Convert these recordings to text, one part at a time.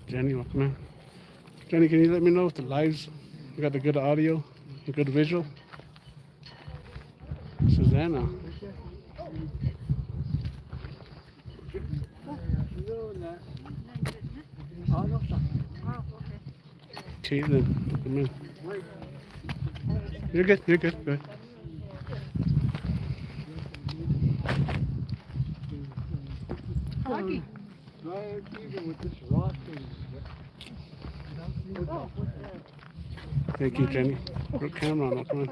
Jenny, welcome in. Jenny, can you let me know if the lives, you got the good audio, the good visual? Susanna. Caitlin, come in. You're good, good. Lucky. Thank you, Jenny. Put camera on, come on.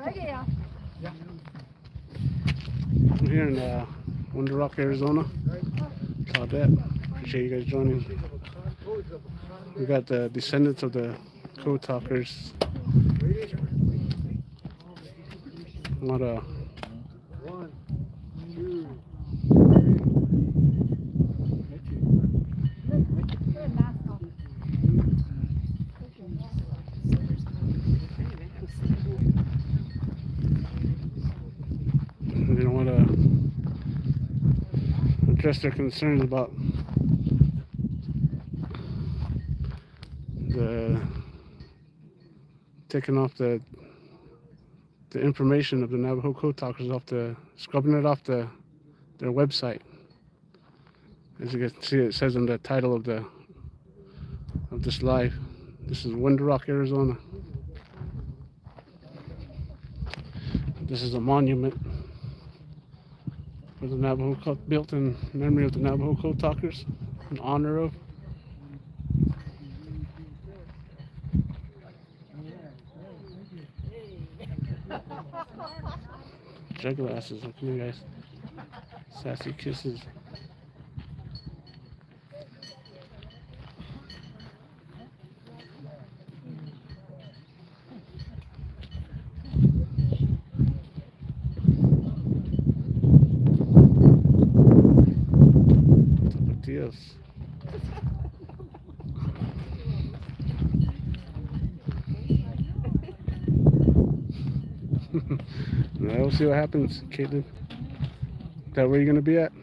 I'm here in Winter Rock, Arizona. Claudette, appreciate you guys joining. We got the descendants of the code talkers. What a they don't want to address their concerns about the taking off the information of the Navajo code talkers off scrubbing it off their website. As you can see, it says in the title of this live. This is Winter Rock, Arizona. This is a monument for the Navajo code, built in memory of the Navajo code talkers, in honor of. Jug glasses, look at you guys. Sassy kisses. Tapatías. We'll see what happens, Caitlin. Is that where you're gonna be at?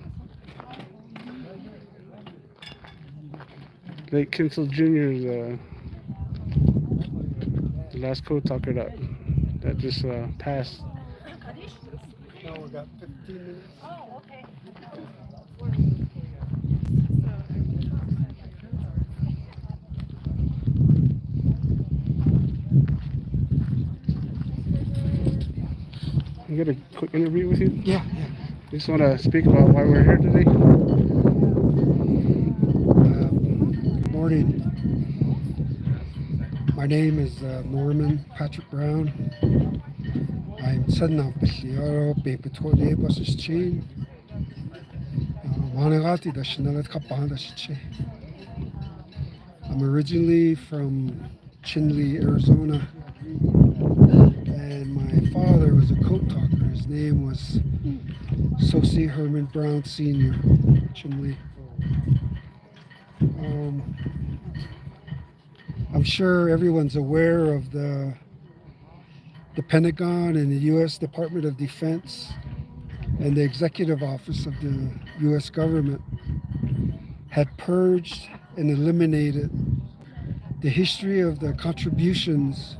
Lake Kinsel Jr. is the last code talker that just passed. No, we got 15 minutes. Oh, okay. Can I get a quick interview with you? Yeah. I just want to speak about why we're here today. Good morning. My name is Norman Patrick Brown. I'm son of Bishiro Bepetole Bosses Chain. I'm originally from Chinle, Arizona. And my father was a coat talker. His name was Sosie Herman Brown Sr. Chinle. I'm sure everyone's aware of the Pentagon and the U.S. Department of Defense and the Executive Office of the U.S. government had purged and eliminated the history of the contributions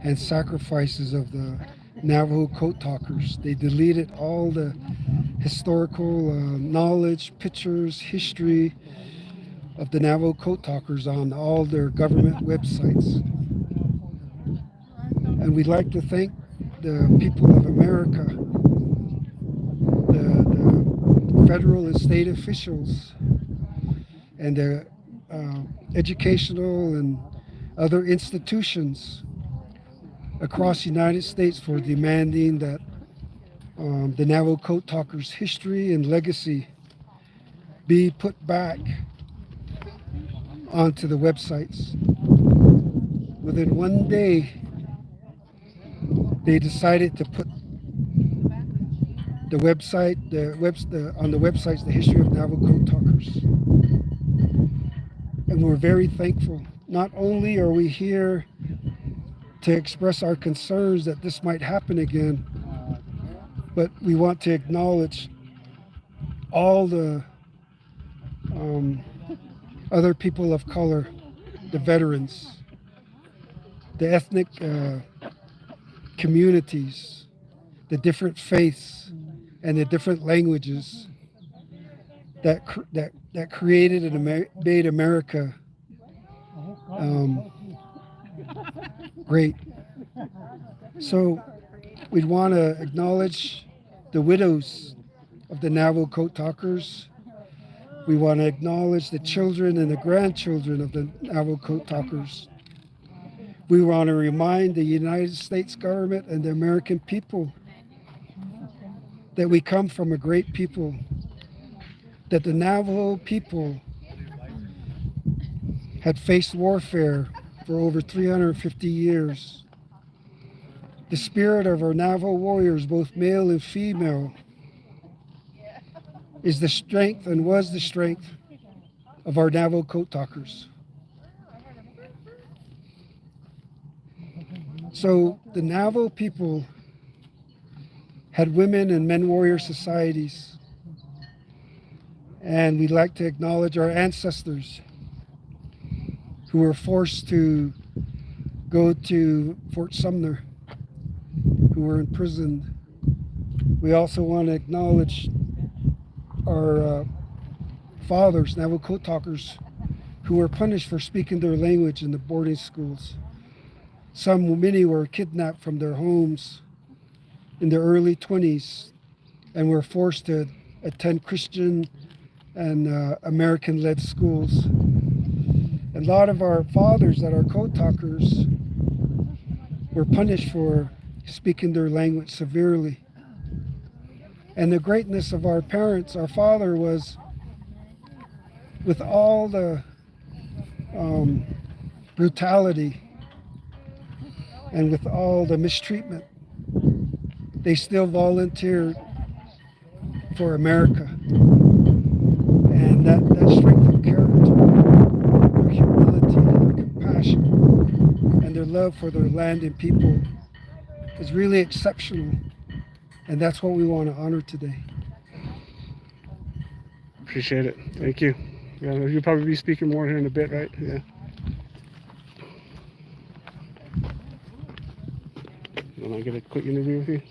and sacrifices of the Navajo code talkers. They deleted all the historical knowledge, pictures, history of the Navajo code talkers on all their government websites. And we'd like to thank the people of America, the federal and state officials, and the educational and other institutions across the United States for demanding that the Navajo code talkers' history and legacy be put back onto the websites. Within one day, they decided to put the website, on the websites, the history of Navajo code talkers. And we're very thankful. Not only are we here to express our concerns that this might happen again, but we want to acknowledge all the other people of color the veterans, the ethnic communities, the different faiths, and the different languages that created and made America great. So we'd want to acknowledge the widows of the Navajo Code Talkers. We want to acknowledge the children and the grandchildren of the Navajo Code Talkers. We want to remind the United States government and the American people that we come from a great people, that the Navajo people had faced warfare for over 350 years. The spirit of our Navajo warriors, both male and female, is the strength and was the strength of our Navajo Code Talkers. So the Navajo people had women and men warrior societies, and we'd like to acknowledge our ancestors who were forced to go to Fort Sumner, who were imprisoned. We also want to acknowledge our fathers, Navajo Code Talkers, who were punished for speaking their language in the boarding schools. Many were kidnapped from their homes in their early 20s and were forced to attend Christian and American-led schools. A lot of our fathers that are code talkers were punished for speaking their language severely. And the greatness of our parents, our father was, with all the brutality and with all the mistreatment, they still volunteered for America. And that strength of character, their humility, their compassion, and their love for their land and people is really exceptional. And that's what we want to honor today. Appreciate it. Thank you. Yeah, you'll probably be speaking more here in a bit, right? Yeah. Want to get a quick interview with you?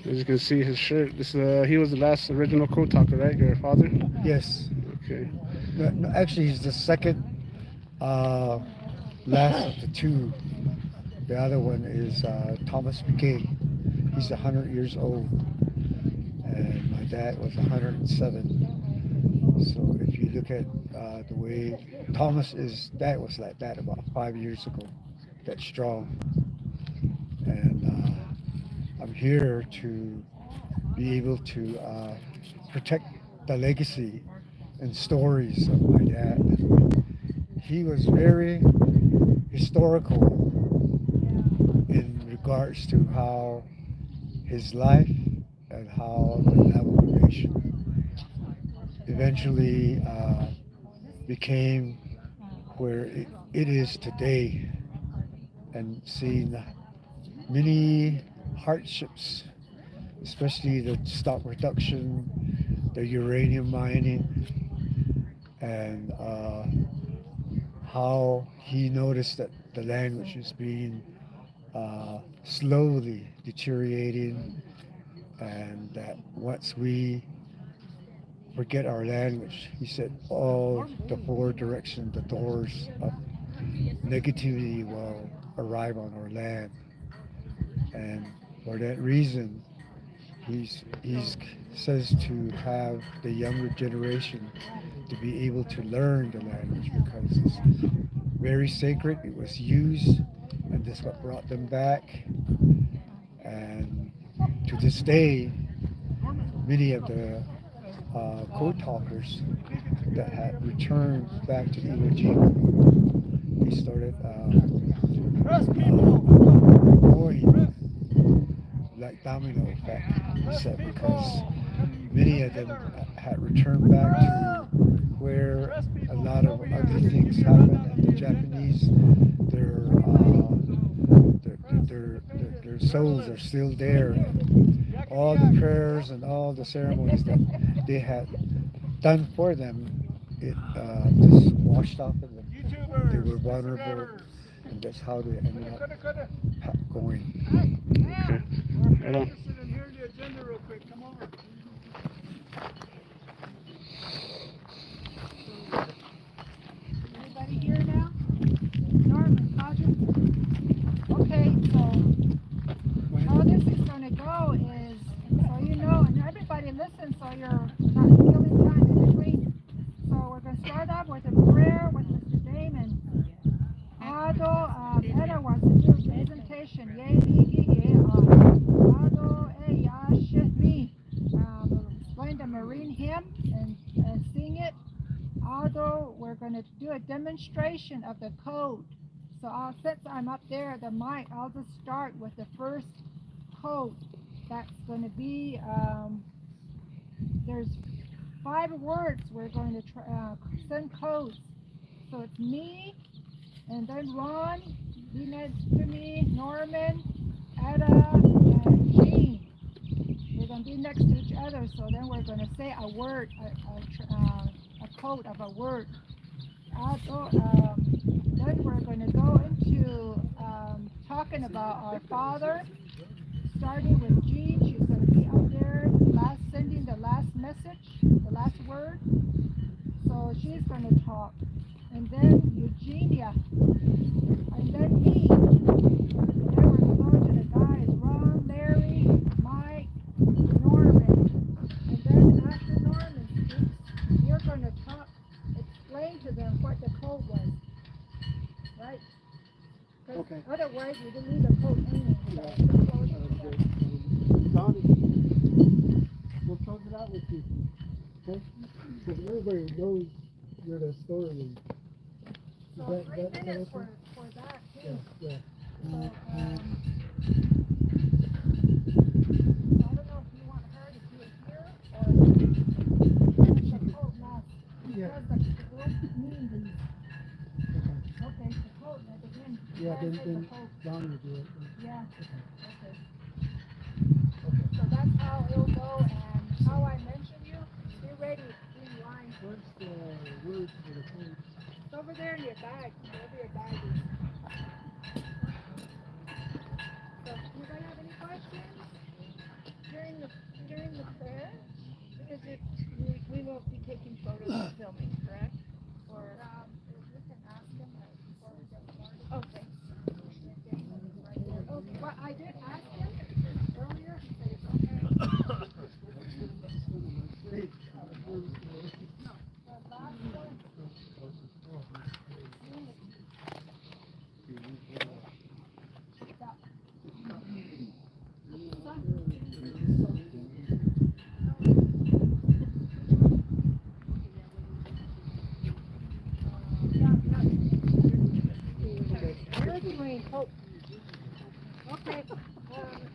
As you can see, his shirt. This he was the last original code talker, right? Your father? Yes. Okay. No, actually, he's the second last of the two. The other one is Thomas McKay. He's 100 years old, and my dad was 107. So if you look at the way Thomas's dad was like that about 5 years ago, that strong. And I'm here to be able to protect the legacy and stories of my dad. He was very historical in regards to how his life and how the Navajo Nation eventually became where it is today, and seen many hardships, especially the stock reduction, the uranium mining, and how he noticed that the language is being slowly deteriorating, and that once we forget our language, he said all the four directions, the doors of negativity will arrive on our land. And for that reason, he says to have the younger generation to be able to learn the language, because it's very sacred. It was used, and that's what brought them back. And to this day, many of the code talkers that had returned back to Iwo Jima, they started going like domino effect, he said, because many of them had returned back to where a lot of other things happened, and the Japanese, their souls are still there. All the prayers and all the ceremonies that they had done for them, it just washed off of them. They were vulnerable, and that's how they ended up going. Okay. Right on. Everybody here now? Norman, Roger? Okay, so how this is going to go is, so you know, and everybody listen so you're not killing time in between. So we're going to start off with a prayer with Mr. Damon. Ado, Eda wants to do a presentation. Yay, Ado, ya, shit, me. Explain the Marine hymn and sing it. Although we're going to do a demonstration of the code. So since I'm up there at the mic, I'll just start with the first code. That's going to be, there's 5 words we're going to send codes. So it's me, and then Ron, be next to me, Norman, Etta, and Jean. We're going to be next to each other, so then we're going to say a word, a code of a word. Then we're going to go into talking about our Father, starting with Jean. She's going to be up there sending the last message, the last word. So she's going to talk. And then Eugenia. And then me. And then we're going to go to the guys, Ron, Larry, Mike, Norman. And then after Norman speaks, you're going to explain to them what the code was, right? Okay. Otherwise, we didn't leave the code hanging. Donnie, we'll talk it out with you, okay? Because everybody knows you're the story. So 3 minutes for that, too. Yeah. So, I don't know if you want her to do it here or the code last. Yeah. Because the word means. Okay, the code at the end. Yeah, then the code. Donnie will do it. Yeah. Okay. So that's how it'll go, and how I mentioned you. Be ready in line. What's the word for the code? It's over there in your bag. Wherever your bag is. So, anybody have any questions during the prayer? Because we won't be taking photos and filming, correct? Or you can ask them before we get started. Okay. Okay. Well, I did ask him earlier. He said it's okay. You're doing hope. Okay.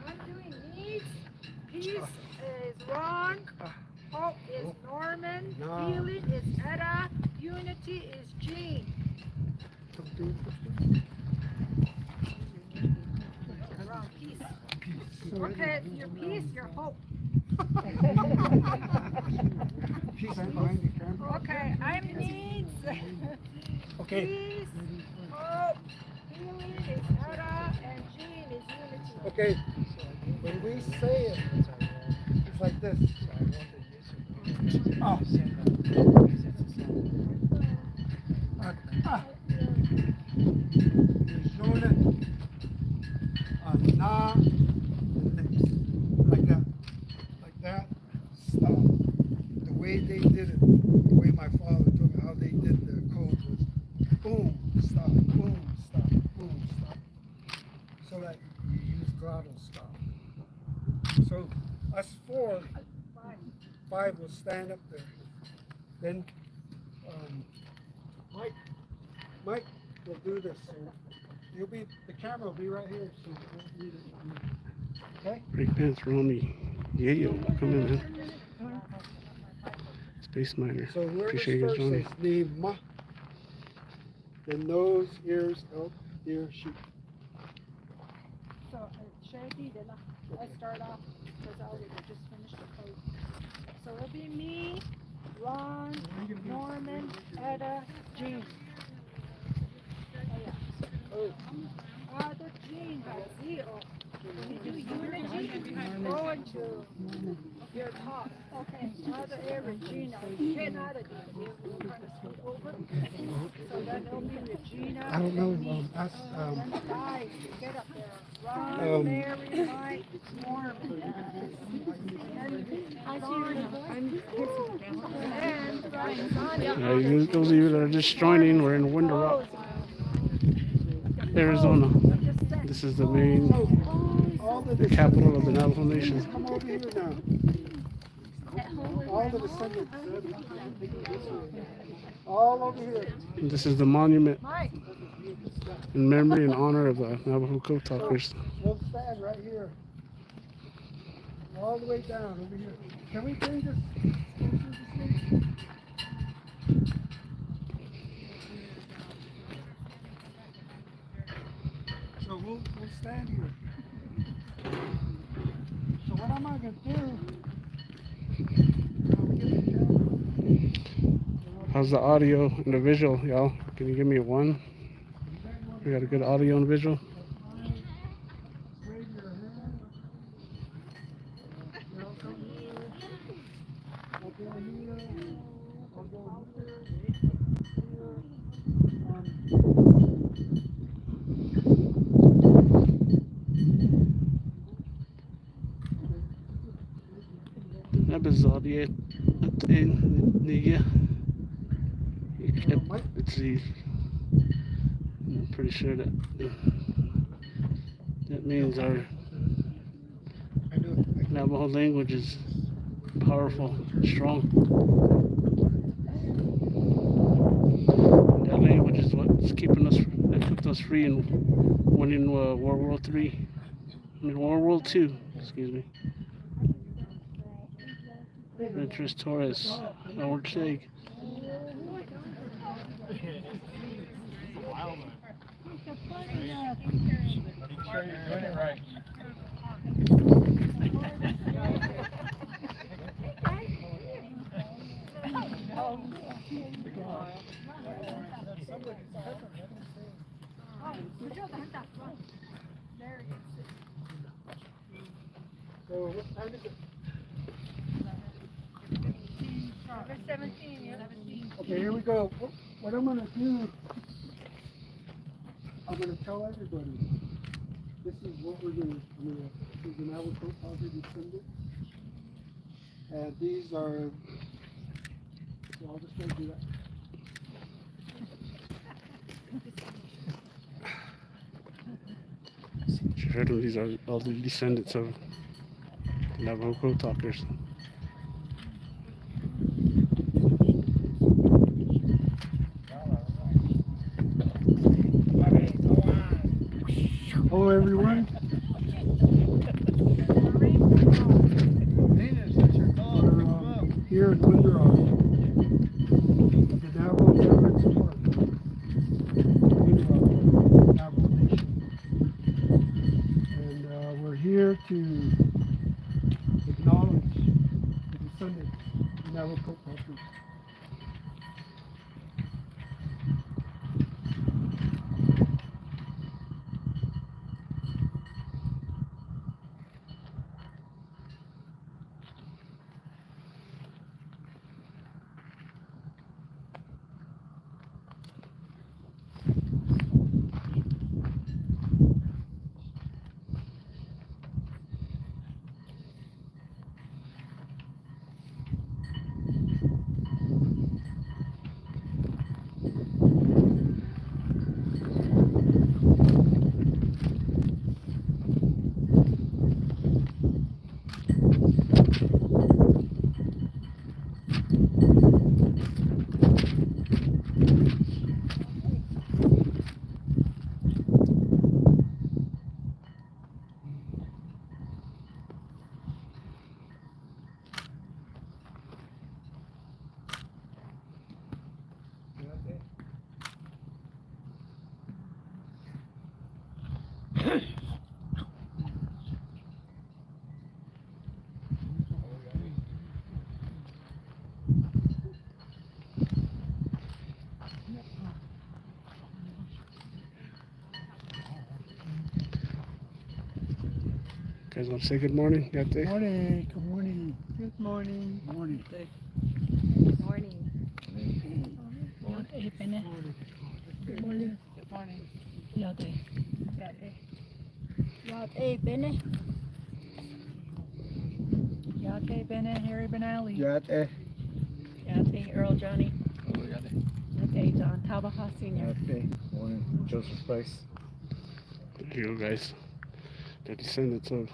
I'm doing needs. Peace is Ron. Hope is Norman. Healing is Etta. Unity is Jean. Ron, peace. Okay, your peace, your hope. Okay, I'm needs. Okay. Peace, hope, healing is Etta, and Jean is unity. Okay, when we say it, it's like this. Ah. Shona, na, like that, stop. The way they did it, the way my father told me how they did the code was boom, stop, boom, stop, boom, stop. So that you use glottal stop. So us 4, 5 will stand up there. Then Mike will do this. So the camera will be right here. So you won't need it. Okay? Break dance, Romy. Yeah, yo. Come in, man. Space Miner. So whoever's Appreciate you guys first joining. says name ma. Then nose, ears, elk, ear, sheep. So shake Let's start off because I would just finished the code. So it'll be me, Ron, Norman, Etta, Jean. Father Jean has zero. When you do unity, go into your top. Okay, Mother Regina, cannot do over. So then it'll be Regina. I don't know. Ask, Then the guys, get up there. Ron, Mary, Mike, Norman. Those of you that are just joining, we're in Window Rock, Arizona. This is the main, the capital of the Navajo Nation. come over here now. All the descendants. All over here. And this is the monument in memory and honor of the Navajo Code Talkers. We'll stand right here. All the way down over here. Can we bring this closer to this? So we'll stand here. So what am I going to do? How's the audio and the visual, y'all? Can you give me a one? We got a good audio and visual. Episode let's see. I'm pretty sure that means our Navajo language is powerful, strong. That language is what's keeping us, that kept us free and winning World War III. World War II, excuse me. Ventress Torres, our Chig. So what time is it? 17, yeah. Okay, here we go. What I'm going to do, I'm going to tell everybody, this is what we're doing. This is an NavajoCode Talker Descendant. And these are, so I'll just go do that. You heard them, these are all the descendants of the Navajo Code Talkers. Hello everyone. We're here in Window Rock, the Navajo Veterans Park, Window Rock, Navajo Nation. And we're here to acknowledge the descendants of Navajo Code Talkers. Guys want to say good morning? Got there? Morning. Good morning. Good morning. Morning. Good morning. Good morning. Good morning. Good morning. Yate. Yate Bene. Yate Bene, Harry Benali. Yate. Yate, Earl Johnny. Yate, John Tabaha Sr. Yate. Morning. Joseph Price. Here you go, guys. The descendants of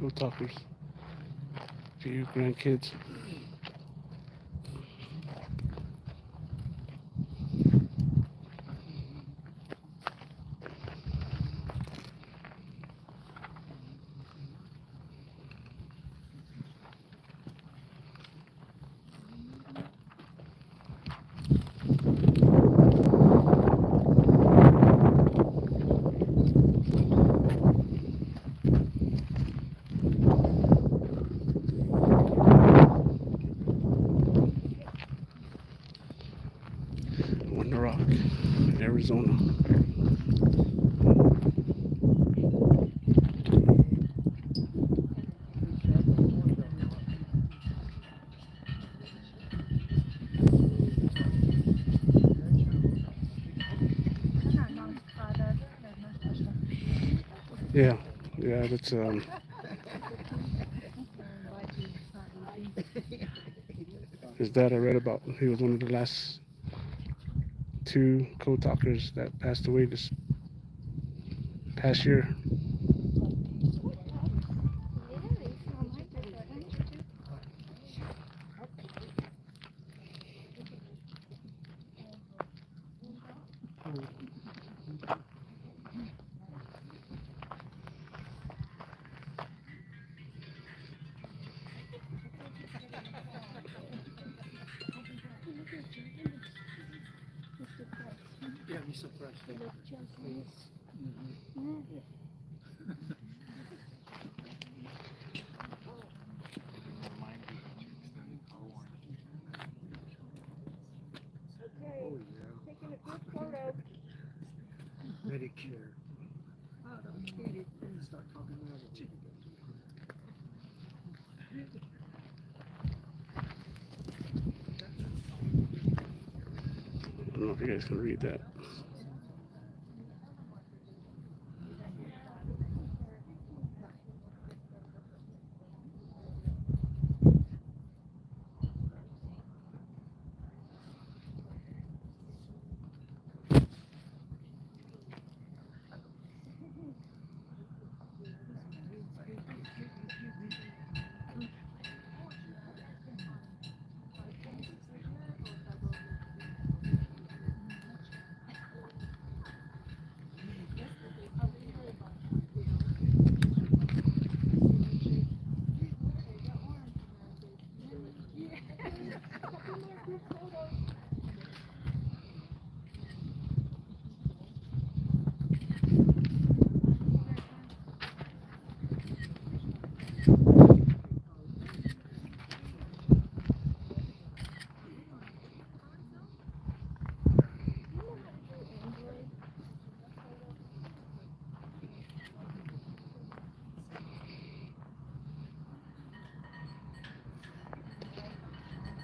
code talkers. For you grandkids. Winter Rock, Arizona. Yeah, that's his dad I read about. He was one of the last two code talkers that passed away this past year. Yeah, be surprised. Taking a good photo. Medicare. Start talking about it. I don't know if you guys can read that.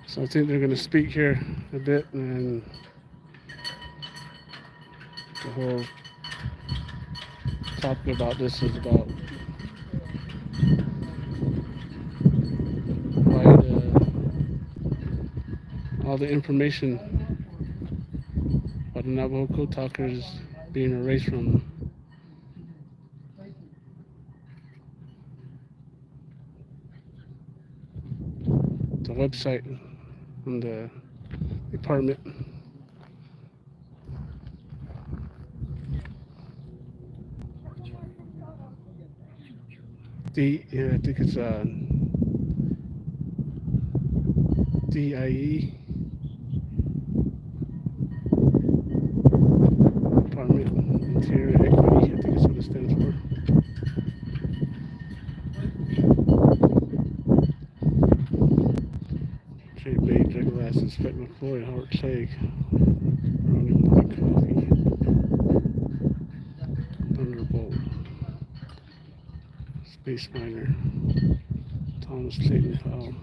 So I think they're going to speak here a bit, and the whole topic about this is about why all the information about the Navajo code talkers being erased from the website from the department. I think it's DIE Department Interior Equity. I think that's what it stands for. Trade Bay, Drag Glass, Inspect McFloyd, Howard Clegg, Ronnie Morning Coffee, Thunderbolt, Base miner. Thomas Clayton Powell.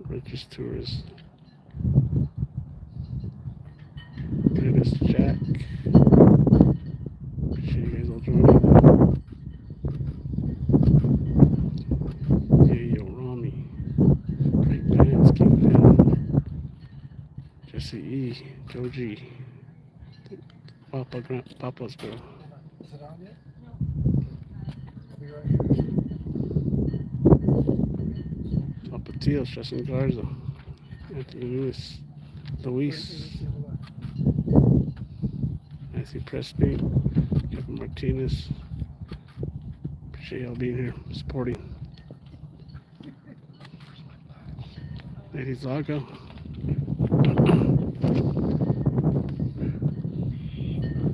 Richest tourist. Latest Jack. Appreciate you guys all joining. Yeah, yo, Rami. Great bands, keep it in. Jesse E. Joe G. Papa's girl. Is it on yet? I'll be right here. Papa Teal, Justin Garza. Anthony Luis. Luis. Nancy Presby. Kevin Martinez. Appreciate y'all being here, supporting. Lady Zaga.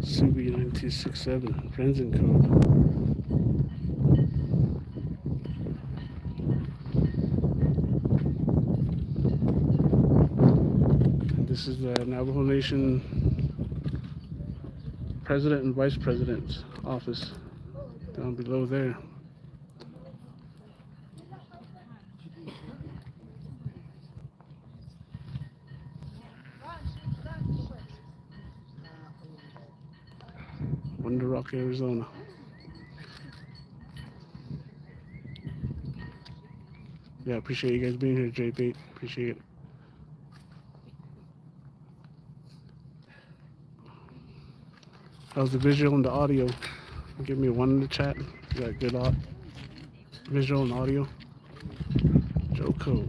Subi 9267. Friends and Code. This is the Navajo Nation President and Vice President's office down below there. Winter Rock, Arizona. Yeah, appreciate you guys being here, JP. Appreciate it. How's the visual and the audio? Give me one in the chat. You got good visual and audio. Joe Code.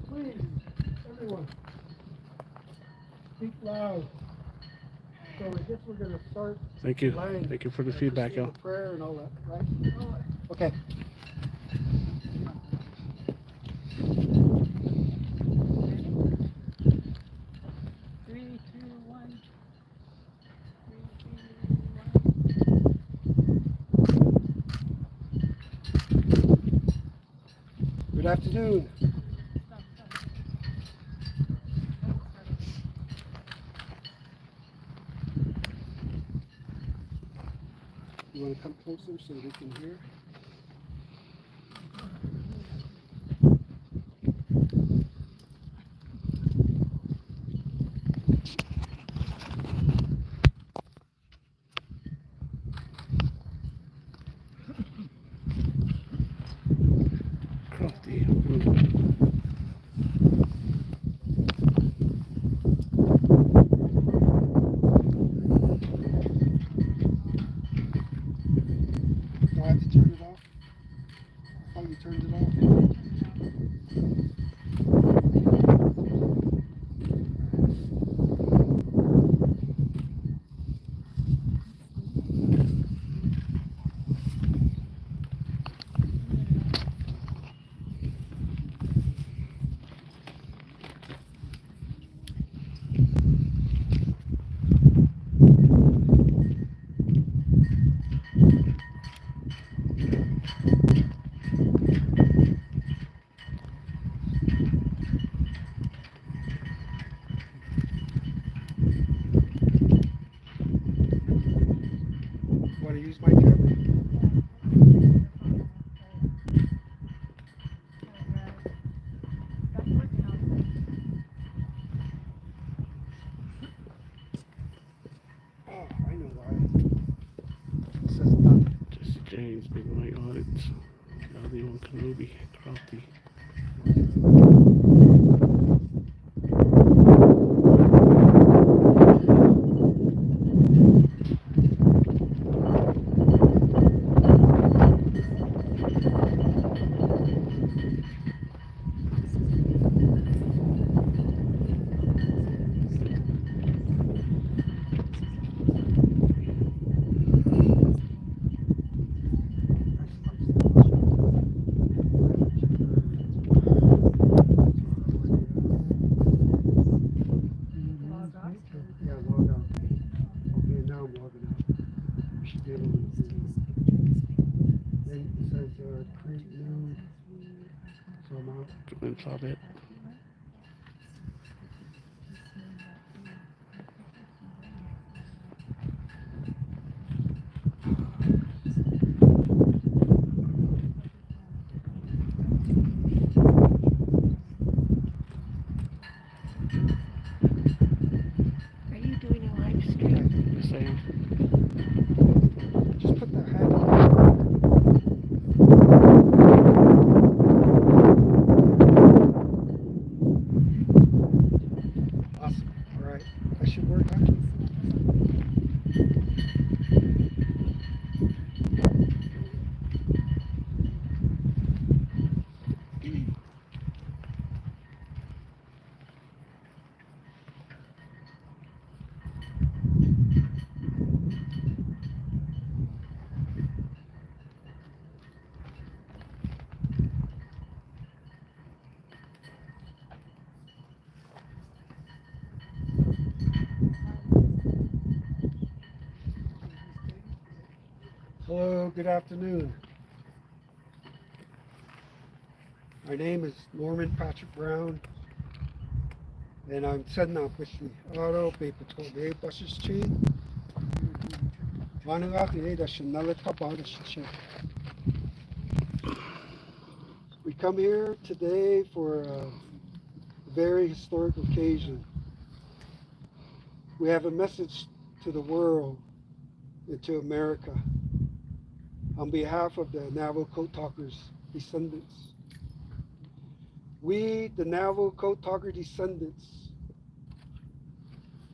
Please, everyone, speak loud. So I guess we're going to start. Thank you. Thank you for the feedback, y'all. Prayer and all that, right? Okay. 3, 2, 1. Good afternoon. You want to come closer so they can hear? Crafty. Do I have to turn it off? Oh, you turned it off? Want to use my camera? Oh, I know why. It says done. Jesse James, Big Mike Audits. Audio and Kenobi. Crafty. Yeah, log out. Okay, now I'm logging out. We should be able to do it. Then it says create new. So I'm out. Join Claudette. Hello, good afternoon. My name is Norman Patrick Brown, and I'm setting up with the Auto Paper Toll Buses Tree. We come here today for a very historic occasion. We have a message to the world and to America on behalf of the Navajo Code Talkers Descendants. We, the Navajo Code Talker Descendants,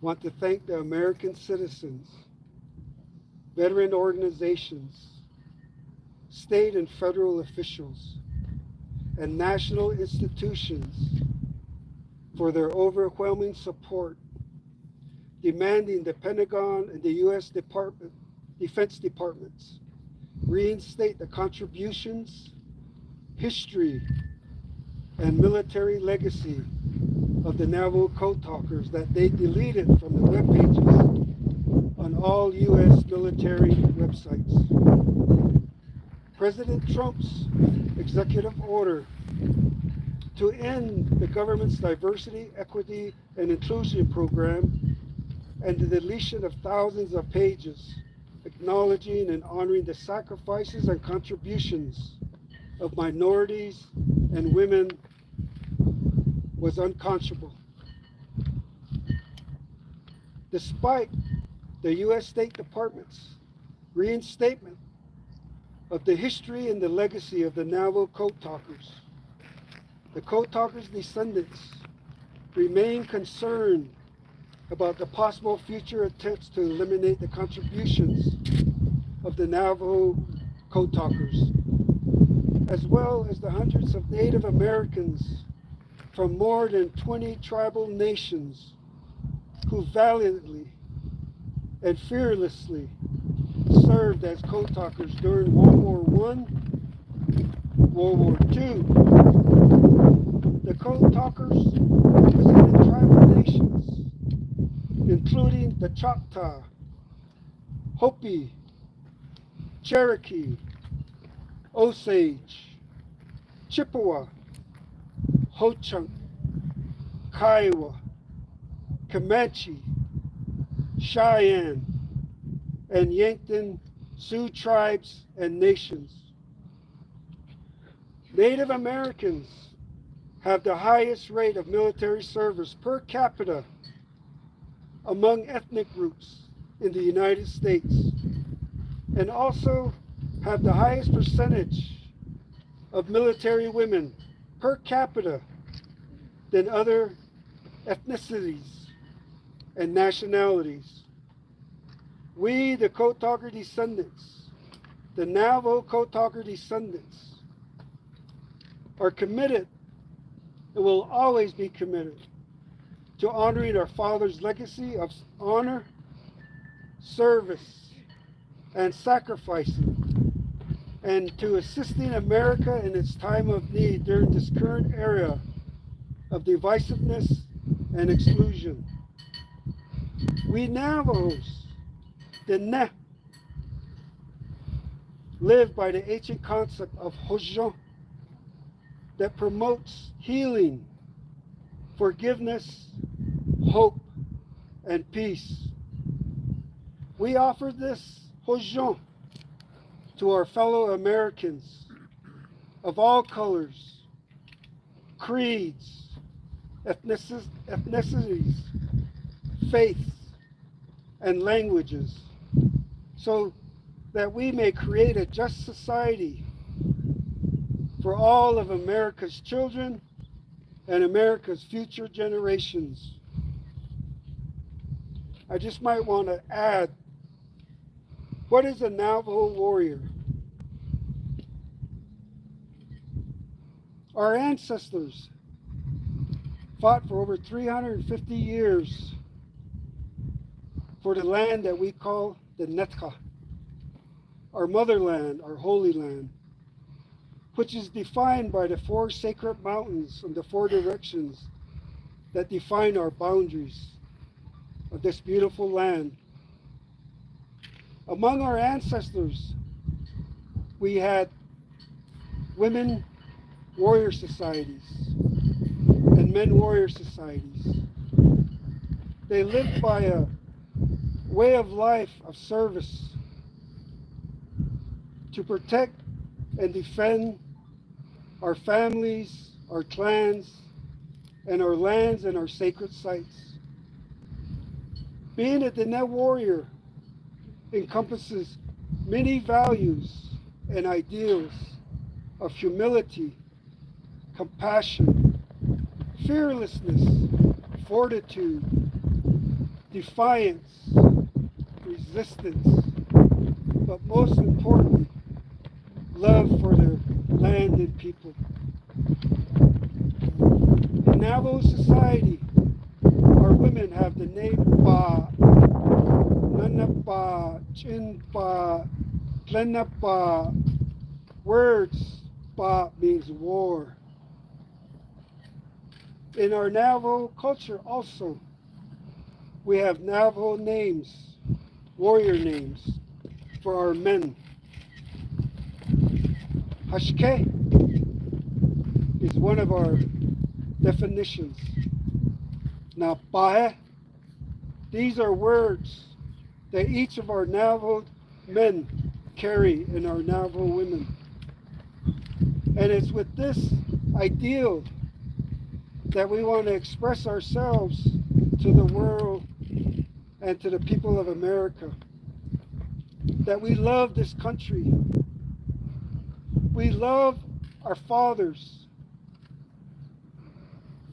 want to thank the American citizens, veteran organizations, state and federal officials, and national institutions for their overwhelming support, demanding the Pentagon and the U.S. Defense Departments reinstate the contributions, history, and military legacy of the Navajo Code Talkers that they deleted from the web pages on all U.S. military websites. President Trump's executive order to end the government's diversity, equity, and inclusion program and the deletion of thousands of pages acknowledging and honoring the sacrifices and contributions of minorities and women was unconscionable. Despite the U.S. State Department's reinstatement of the history and the legacy of the Navajo Code Talkers, the Code Talkers' descendants remain concerned about the possible future attempts to eliminate the contributions of the Navajo Code Talkers, as well as the hundreds of Native Americans from more than 20 tribal nations who valiantly and fearlessly served as Code Talkers during World War I, World War II. The Code Talkers represented tribal nations, including the Choctaw, Hopi, Cherokee, Osage, Chippewa, Ho-Chunk, Kiowa, Comanche, Cheyenne, and Yankton Sioux tribes and nations. Native Americans have the highest rate of military service per capita among ethnic groups in the United States, and also have the highest percentage of military women per capita than other ethnicities and nationalities. We, the Code Talker descendants, the Navajo Code Talker descendants, are committed and will always be committed to honoring our fathers' legacy of honor, service, and sacrificing, and to assisting America in its time of need during this current era of divisiveness and exclusion. We Navajos, the Ne, live by the ancient concept of Hojon that promotes healing, forgiveness, hope, and peace. We offer this Hojon to our fellow Americans of all colors, creeds, ethnicities, faiths, and languages, so that we may create a just society for all of America's children and America's future generations. I just might want to add, what is a Navajo warrior? Our ancestors fought for over 350 years for the land that we call the Netka, our motherland, our holy land, which is defined by the 4 sacred mountains from the 4 directions that define our boundaries of this beautiful land. Among our ancestors we had women warrior societies and men warrior societies. They lived by a way of life of service to protect and defend our families, our clans, and our lands and our sacred sites. Being a Diné warrior encompasses many values and ideals of humility, compassion, fearlessness, fortitude, defiance, resistance, but most importantly, love for their land and people. In Navajo society, our women have the name Pa, Nanapa, Chinpa, Plenapa. Words, Pa means war. In our Navajo culture also, we have Navajo names, warrior names for our men. Hashke is one of our definitions. Now, Pahe, these are words that each of our Navajo men carry in our Navajo women. And it's with this ideal that we want to express ourselves to the world and to the people of America. That we love this country. We love our fathers,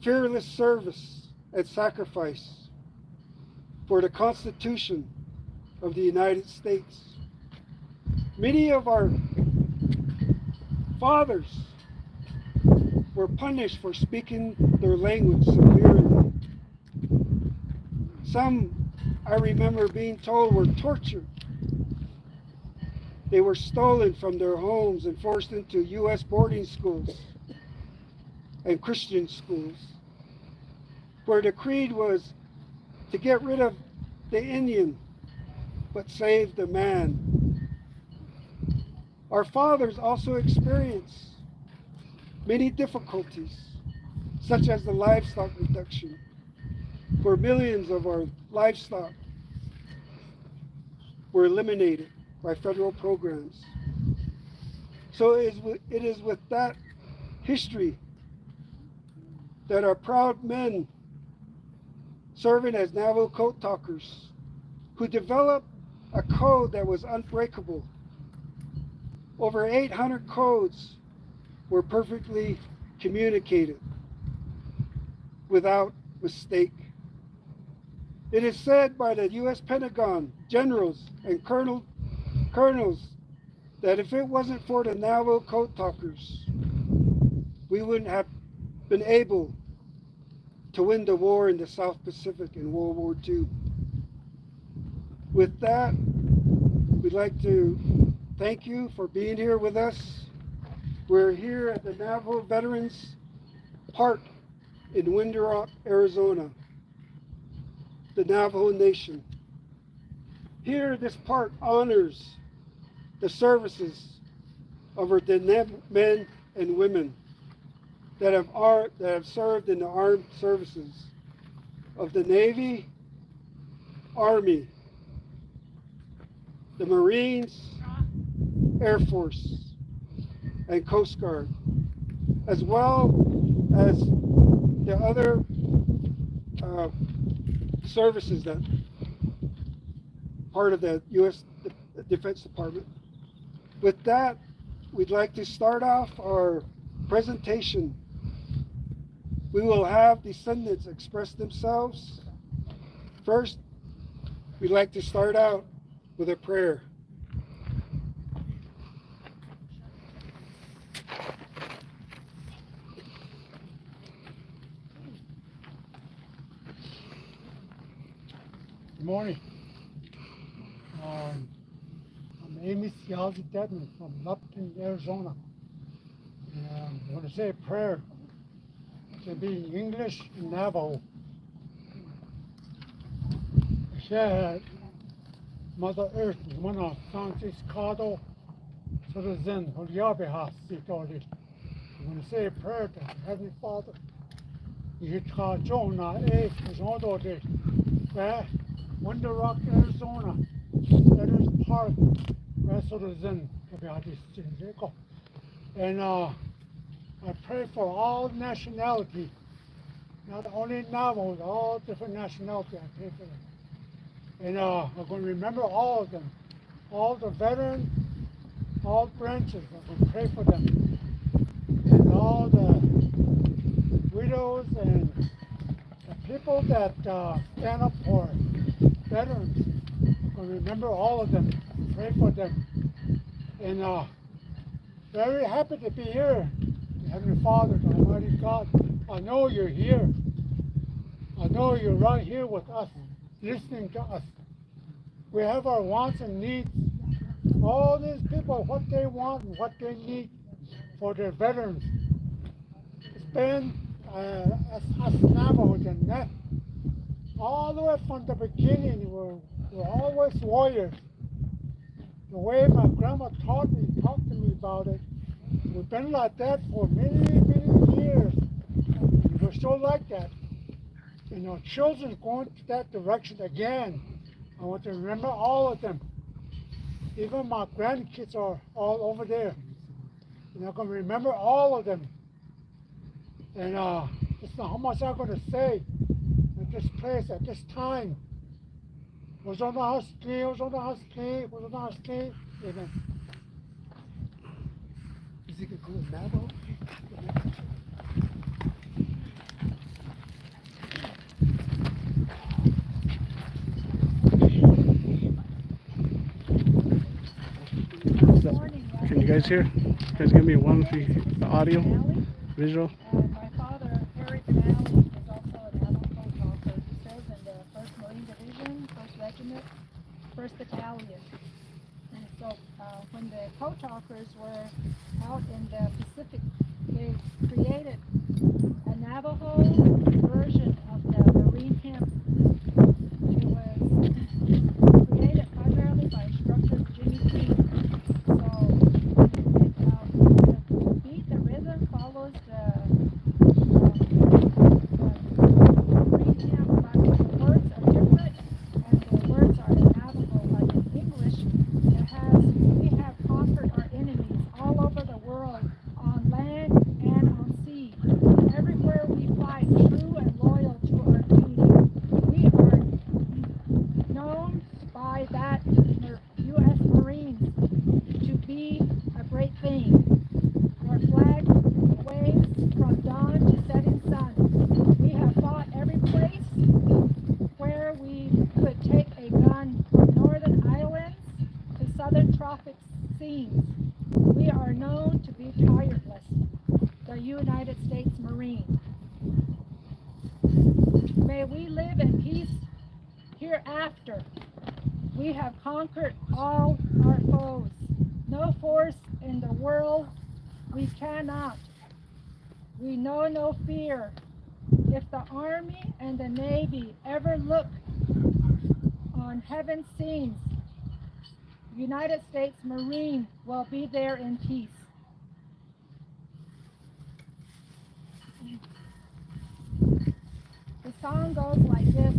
fearless service and sacrifice for the Constitution of the United States. Many of our fathers were punished for speaking their language severely. Some, I remember being told, were tortured. They were stolen from their homes and forced into U.S. boarding schools and Christian schools, where the creed was to get rid of the Indian, but save the man. Our fathers also experienced many difficulties, such as the livestock reduction, where millions of our livestock were eliminated by federal programs. So it is with that history that our proud men serving as Navajo code talkers who developed a code that was unbreakable. Over 800 codes were perfectly communicated without mistake. It is said by the U.S. Pentagon generals and colonels that if it wasn't for the Navajo code talkers, we wouldn't have been able to win the war in the South Pacific in World War II. With that, we'd like to thank you for being here with us. We're here at the Navajo Veterans Park in Winter Rock, Arizona, the Navajo Nation. Here, this park honors the services of our Diné men and women that have served in the armed services of the Navy, Army, the Marines, Air Force, and Coast Guard, as well as the other services that part of the U.S. Defense Department. With that, we'd like to start off our presentation. We will have descendants express themselves. First, we'd like to start out with a prayer. Good morning. My name is Yazzie Dedman from Lupton, Arizona. And I'm going to say a prayer. It's going to be in English and Navajo. Mother Earth, Mwana Francis Cado, to the Zen, Huliabehas, Sitori. I'm going to say a prayer to Heavenly Father. Yitka Jonah, Zodo, where Wonder Rock, Arizona, Letters Park, where to the Zen, and I pray for all nationality, not only Navajo, all different nationality. I pray for them. And I'm going to remember all of them, all the veterans, all branches. I'm going to pray for them. And all the widows and the people that stand up for veterans. I'm going to remember all of them, pray for them. And very happy to be here. Heavenly Father, Almighty God, I know you're here. I know you're right here with us, listening to us. We have our wants and needs. All these people, what they want and what they need for their veterans. It's been us Navajos and that. All the way from the beginning, we're always warriors. The way my grandma talked to me about it, we've been like that for many, many years. And we're still like that. And our children going to that direction again. I want to remember all of them. Even my grandkids are all over there. And I'm going to remember all of them. And just how much I'm going to say at this place, at this time. Was on the house clean, was on the house clean, was on the house clean. Amen. Is he going to Navajo? Can you guys hear? You guys give me one for the audio, visual? My father, Harry Benally, is also an NavajoCode talker. He serves in the 1st Marine Division, 1st Regiment, 1st Battalion. And so when the code talkers were out in the Pacific, they created a Navajo version of the Marine hymn. It was created primarily by instructor Jimmy King. The beat, the rhythm follows the Marine hymn, but the words are different, and the words are in Navajo, like in English. We have conquered our enemies all over the world, on land and on sea. Everywhere we fight, true and loyal to our duty. We are known by that U.S. Marines to be a great thing. Our flag waves from dawn to setting sun. We have fought every place where we could take a gun, from northern islands to southern tropic scenes. We are known to be tireless, the United States Marine. May we live in peace hereafter. We have conquered all our foes. No force in the world we cannot. We know no fear. If the Army and the Navy ever look on heaven's scenes, United States Marine will be there in peace. The song goes like this.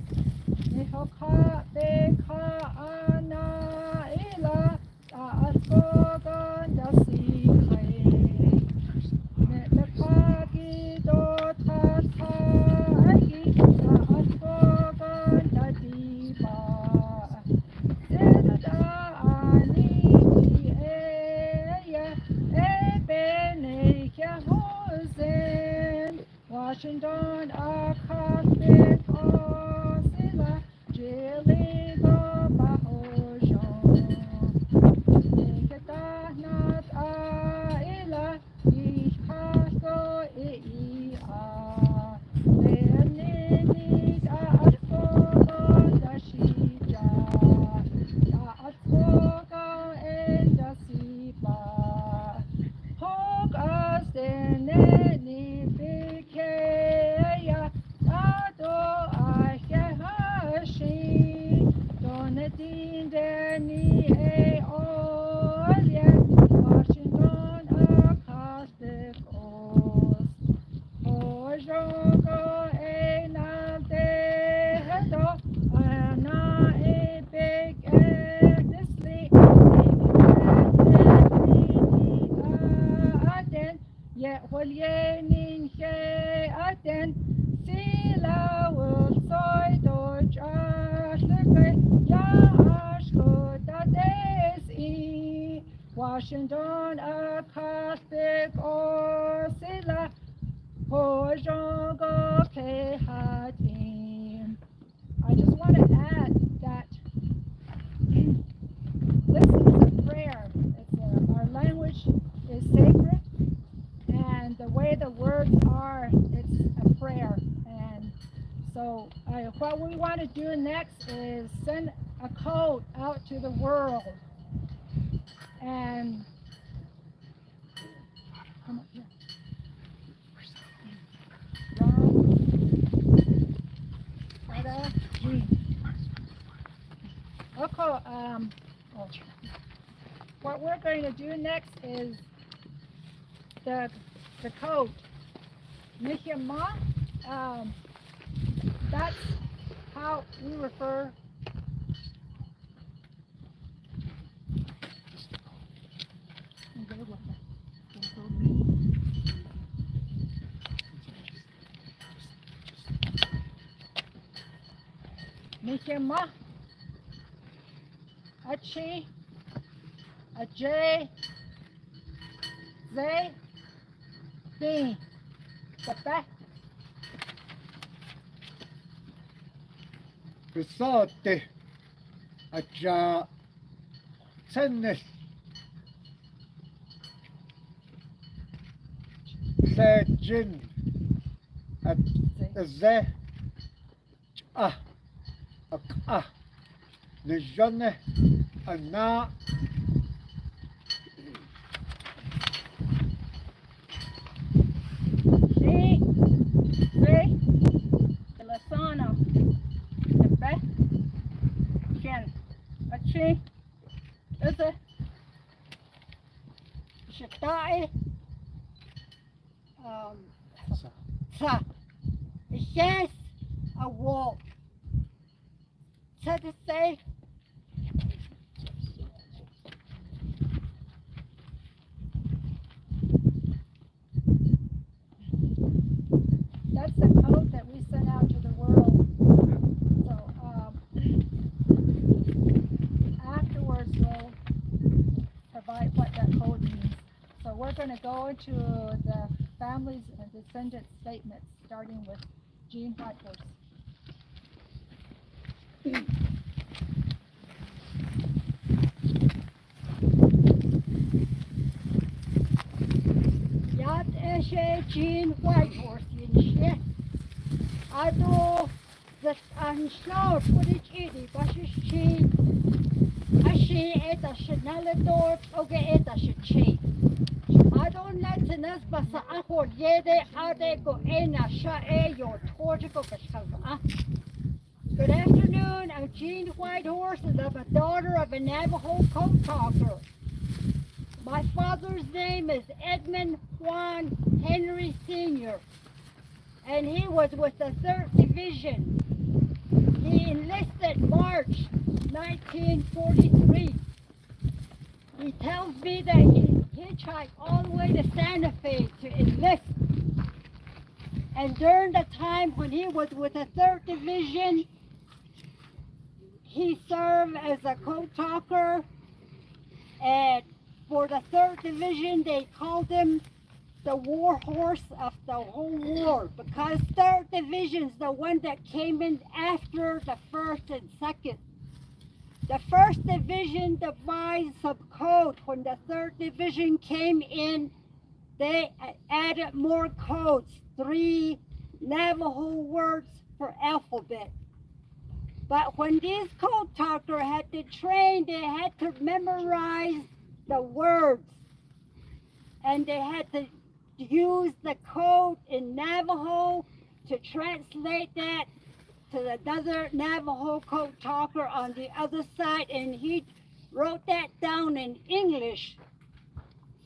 Nehoka beka ana ila asfogan dasi kai. Nepaki do tatagi asfogan dadi ba. Zeda ani eya ebene hosen. Washington akasbek osila jili go bahojon. Niketanat aila ishkaso ia. Leonini asfoga dashija. Asfoga endasiba. Hogas deneni bikeya. Ado ahehashi. Donatin deni e olye. Washington Acoustic or Sila Pojongo Kehatim. I just want to add that this is a prayer. Our language is sacred, and the way the words are, it's a prayer. And so what we want to do next is send a code out to the world. And come up here. Okay, what we're going to do next is the code. Nihima, that's how we refer. Nihima, a chi, a j, zay, b, the back. Risate aja tennis sejin at ze nejane ana See, the lasana, the back, again, a tree, is it? Shatai, sa, yes, a wall. To say, that's the code that we sent out to the world. So afterwards we'll provide what that code means. So we're going to go into the families and descendant statements, starting with Gene Whitehorse. Yat eshe Gene Whitehorse in Ado the unsnowed footage idi bashishi Ashi eta shenalidor oge eta shichi. I don't let the nest basa akor yede ade go ena shae your tortico bashava. Good afternoon, I'm Gene Whitehorse and I'm a daughter of a Navajo code talker. My father's name is Edmund Juan Henry Sr. and he was with the 3rd Division. He enlisted March 1943. He tells me that he hitchhiked all the way to Santa Fe to enlist. And during the time when he was with the 3rd Division, he served as a code talker, and for the 3rd Division, they called him the war horse of the whole war, because 3rd Division is the one that came in after the 1st and 2nd. The 1st Division devised some code. When the 3rd Division came in, they added more codes, 3 Navajo words per alphabet. But when these code talkers had to train, they had to memorize the words. And they had to use the code in Navajo to translate that to another Navajo code talker on the other side. And he wrote that down in English.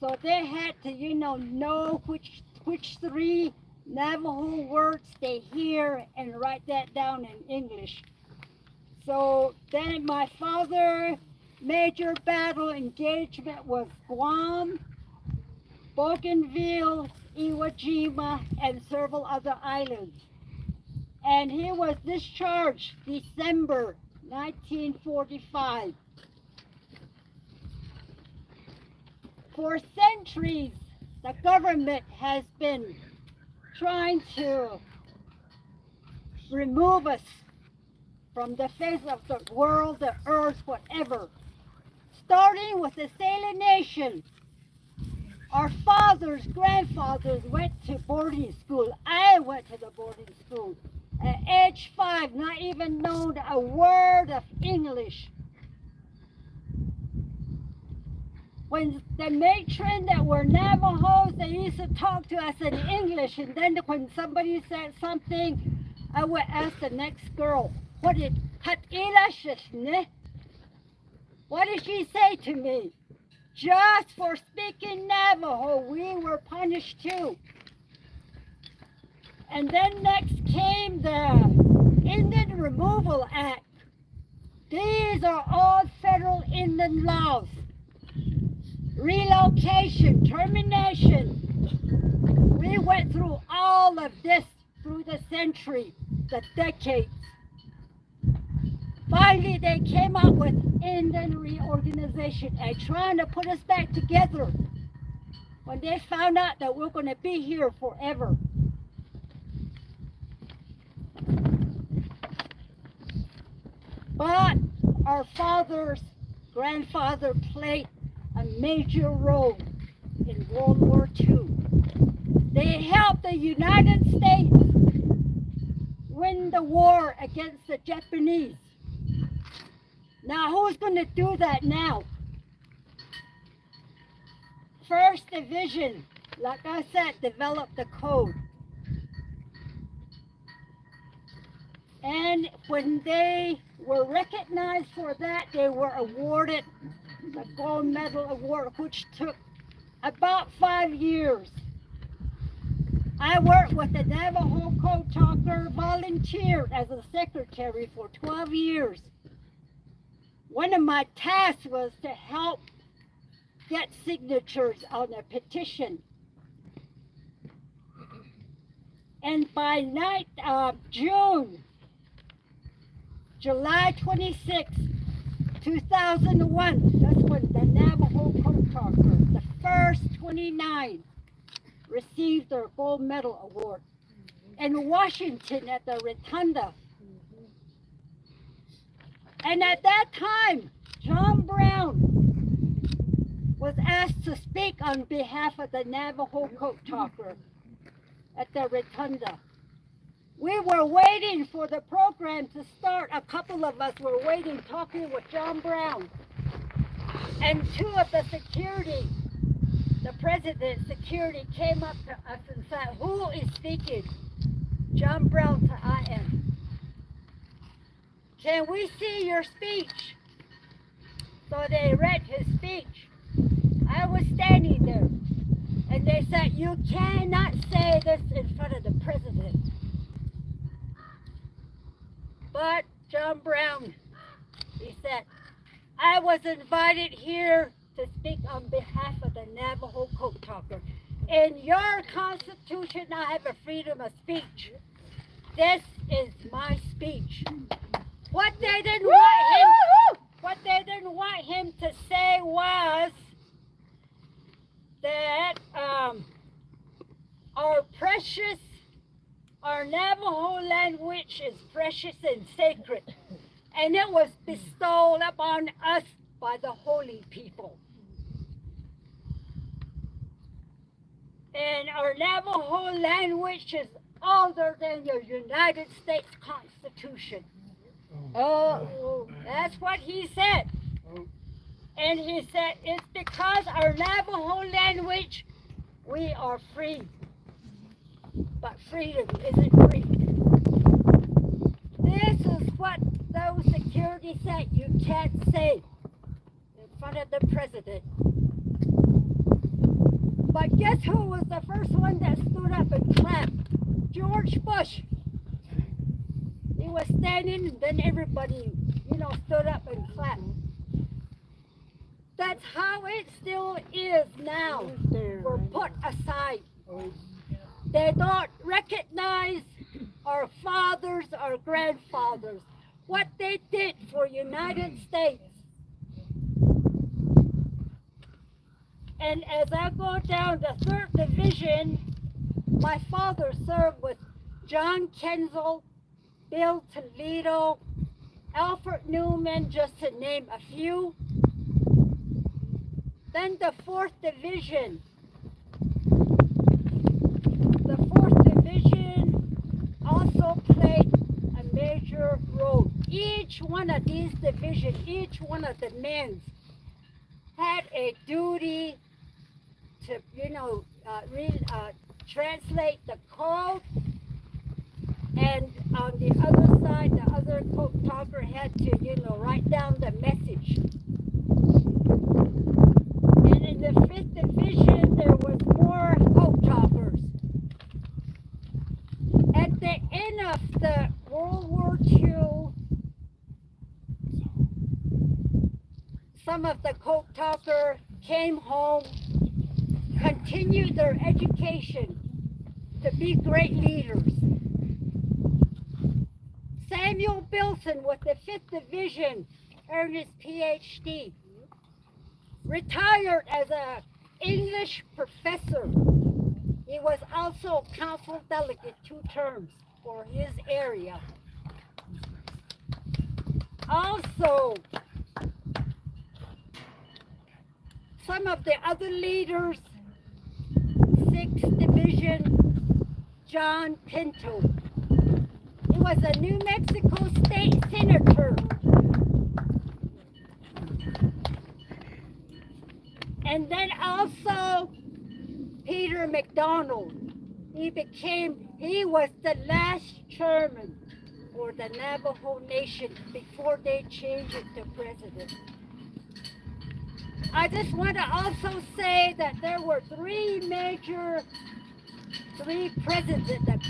So they had to, know which 3 Navajo words they hear and write that down in English. So then my father major battle engagement was Guam, Bougainville, Iwo Jima, and several other islands. And he was discharged December 1945. For centuries, the government has been trying to remove us from the face of the world, the earth, whatever. Starting with the Sailor Nation. Our fathers, grandfathers went to boarding school. I went to the boarding school. At age 5, not even knowing a word of English. When the matron that were Navajos, they used to talk to us in English, and then when somebody said something, I would ask the next girl, what did she say to me? Just for speaking Navajo, we were punished too. And then next came the Indian Removal Act. These are all federal Indian laws. Relocation, termination. We went through all of this through the century, the decades. Finally, they came up with Indian Reorganization Act, trying to put us back together when they found out that we're going to be here forever. But our fathers, grandfather played a major role in World War II. They helped the United States win the war against the Japanese. Now, who's going to do that now? First Division, like I said, developed the code. And when they were recognized for that, they were awarded the gold medal award, which took about 5 years. I worked with the Navajo Code Talker, volunteered as a secretary for 12 years. One of my tasks was to help get signatures on a petition. And by July 26, 2001, that's when the Navajo Code Talker, the first 29, received their gold medal award. In Washington at the Rotunda. And at that time, John Brown was asked to speak on behalf of the Navajo Code Talker at the Rotunda. We were waiting for the program to start. A couple of us were waiting, talking with John Brown. And two of the security, the president's security, came up to us and said, who is speaking? John Brown said, I am. Can we see your speech? So they read his speech. I was standing there, and they said, you cannot say this in front of the president. But John Brown, he said, I was invited here to speak on behalf of the Navajo Code Talker. In your Constitution, I have a freedom of speech. This is my speech. What they didn't want him to say was that our Navajo language is precious and sacred, and it was bestowed upon us by the holy people. And our Navajo language is older than the United States Constitution. Oh, that's what he said. And he said, it's because our Navajo language, we are free. But freedom isn't free. This is what those security said you can't say in front of the president. But guess who was the first one that stood up and clapped? George Bush. He was standing, and then everybody, stood up and clapped. That's how it still is now. We're put aside. They don't recognize our fathers, our grandfathers, what they did for United States. And as I go down the 3rd Division, my father served with John Kenzel, Bill Toledo, Alfred Newman, just to name a few. Then the 4th Division. The 4th Division also played a major role. Each one of these divisions, each one of the men had a duty to, translate the code, and on the other side, the other code talker had to, write down the message. And in the 5th Division, there was more code talkers. At the end of the World War II, some of the code talkers came home, continued their education to be great leaders. Samuel Bilson with the 5th Division earned his PhD. Retired as an English professor. He was also council delegate 2 terms for his area. Also, some of the other leaders, 6th Division, John Pinto. He was a New Mexico state senator. And then also Peter McDonald. He was the last chairman for the Navajo Nation before they changed it to president. I just want to also say that there were 3 presidents that,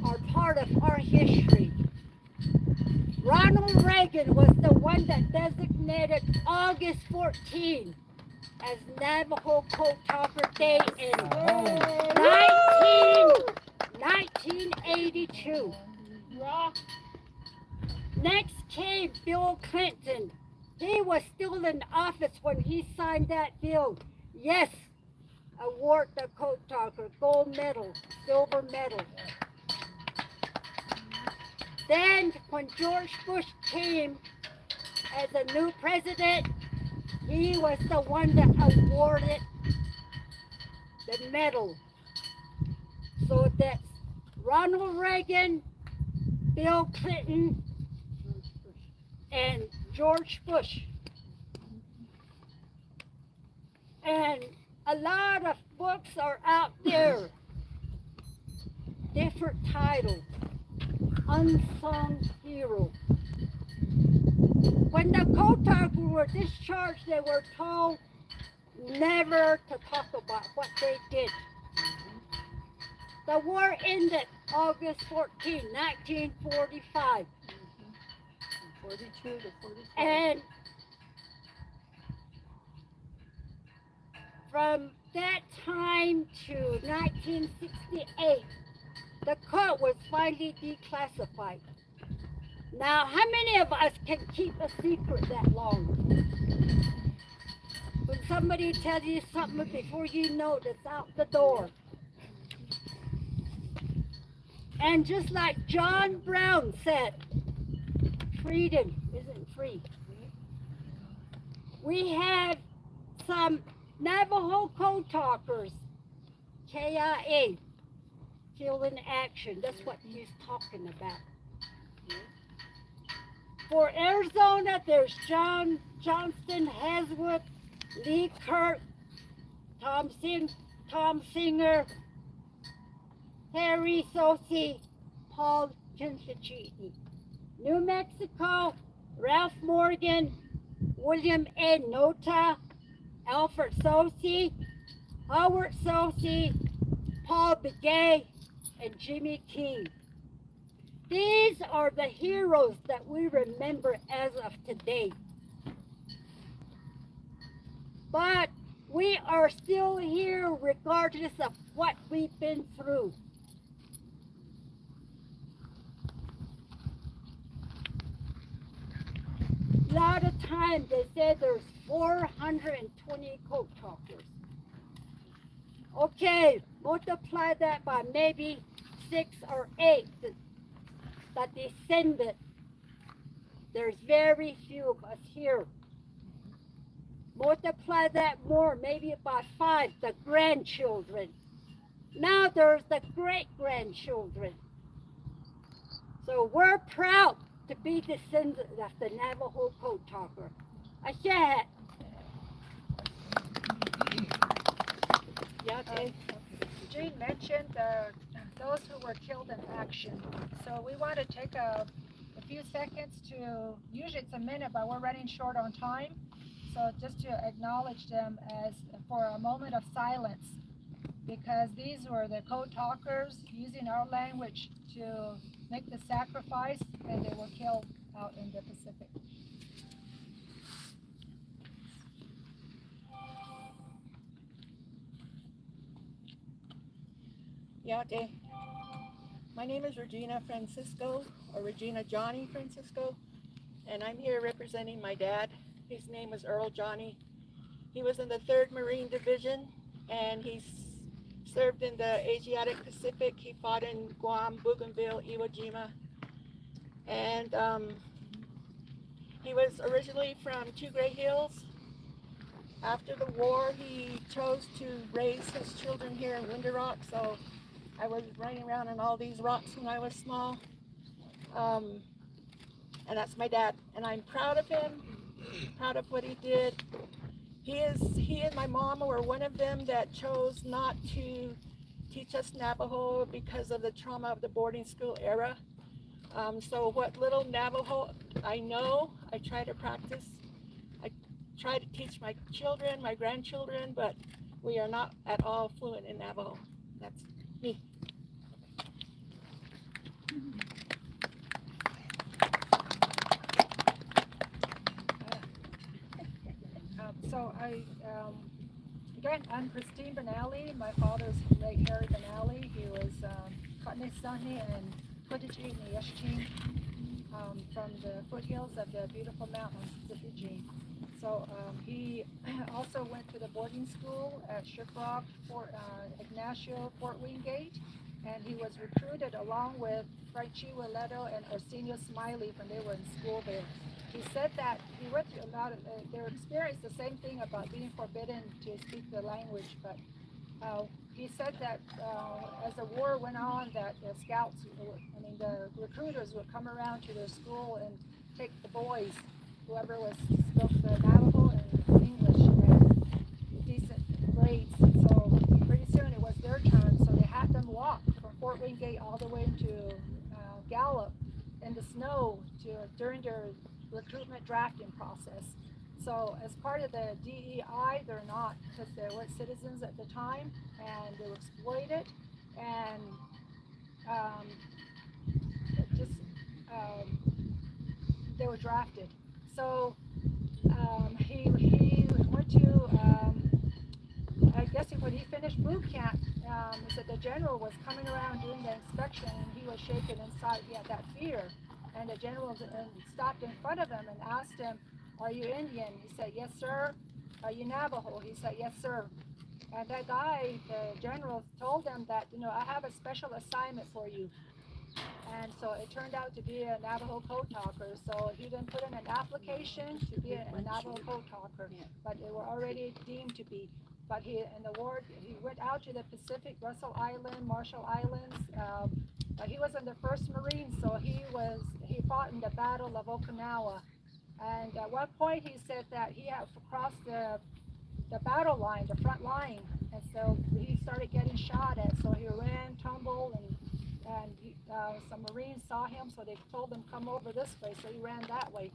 are part of our history. Ronald Reagan was the one that designated August 14 as Navajo Code Talker Day in 1982. Next came Bill Clinton. He was still in office when he signed that bill. Yes, award the Code Talker gold medal, silver medal. Then when George Bush came as a new president, he was the one that awarded the medal. So that's Ronald Reagan, Bill Clinton, and George Bush. And a lot of books are out there, different titles. Unsung Hero. When the code talkers were discharged, they were told never to talk about what they did. The war ended August 14, 1945. 42 to 45. And from that time to 1968, the code was finally declassified. Now, how many of us can keep a secret that long? When somebody tells you something before you know it, it's out the door. And just like John Brown said, freedom isn't free. We have some Navajo code talkers, KIA, Kill in Action. That's what he's talking about. For Arizona, there's John Johnston, Haswood, Lee Kirk, Tom Singer, Harry Sosi, Paul Chinchachiti. New Mexico, Ralph Morgan, William A. Nota, Alfred Sosi, Howard Sosi, Paul Begay, and Jimmy King. These are the heroes that we remember as of today. But we are still here regardless of what we've been through. all the time they said there's 420 code talkers. Okay, multiply that by maybe 6 or 8, the descendant. There's very few of us here. Multiply that more, maybe by 5, the grandchildren. Now there's the great-grandchildren. So we're proud to be descendants of the Navajo code talker. Ashat. Yeah, Jean mentioned those who were killed in action. So we want to take a few seconds to, usually it's a minute, but we're running short on time. So just to acknowledge them as for a moment of silence, because these were the code talkers using our language to make the sacrifice, and they were killed out in the Pacific. Yate. My name is Regina Francisco, or Regina Johnny Francisco, and I'm here representing my dad. His name was Earl Johnny. He was in the 3rd Marine Division, and he served in the Asiatic Pacific. He fought in Guam, Bougainville, Iwo Jima, and he was originally from Two Gray Hills. After the war, he chose to raise his children here in Winter Rock, so I was running around in all these rocks when I was small. And that's my dad, and I'm proud of him, proud of what he did. He and my mom were one of them that chose not to teach us Navajo because of the trauma of the boarding school era. So what little Navajo I know, I try to practice. I try to teach my children, my grandchildren, but we are not at all fluent in Navajo. That's me. Again, I'm Christine Benally. My father's late Harry Benally. He was Katnesani and Kudiji Niyashchin from the foothills of the beautiful mountains of Fiji. So he also went to the boarding school at Shiprock, Fort Ignacio, Fort Wingate, and he was recruited along with Fraichiwa Leto and Arsenio Smiley when they were in school there. He said that he went through a lot of, they experienced the same thing about being forbidden to speak the language, but he said that as the war went on, that the scouts, the recruiters would come around to their school and take the boys, whoever spoke the Navajo and English, and decent grades. So pretty soon it was their turn, so they had them walk from Fort Wingate all the way to Gallup in the snow during their recruitment drafting process. So as part of the DEI, they're not, because they weren't citizens at the time, and they were exploited, and they were drafted. So he went to, I guess when he finished boot camp, he said the general was coming around doing the inspection, and he was shaken inside. He had that fear. And the general stopped in front of him and asked him, "Are you Indian?" He said, "Yes, sir." "Are you Navajo?" He said, "Yes, sir." And that guy, the general, told him that, "I have a special assignment for you." And so it turned out to be a Navajo code talker. So he then put in an application to be a Navajo code talker, but they were already deemed to be. But in the war, he went out to the Pacific, Russell Island, Marshall Islands. But he was in the 1st Marines, so he fought in the Battle of Okinawa. And at one point he said that he had crossed the battle line, the front line, and so he started getting shot at. So he ran, tumbled, and some Marines saw him, so they told him come over this way. So he ran that way.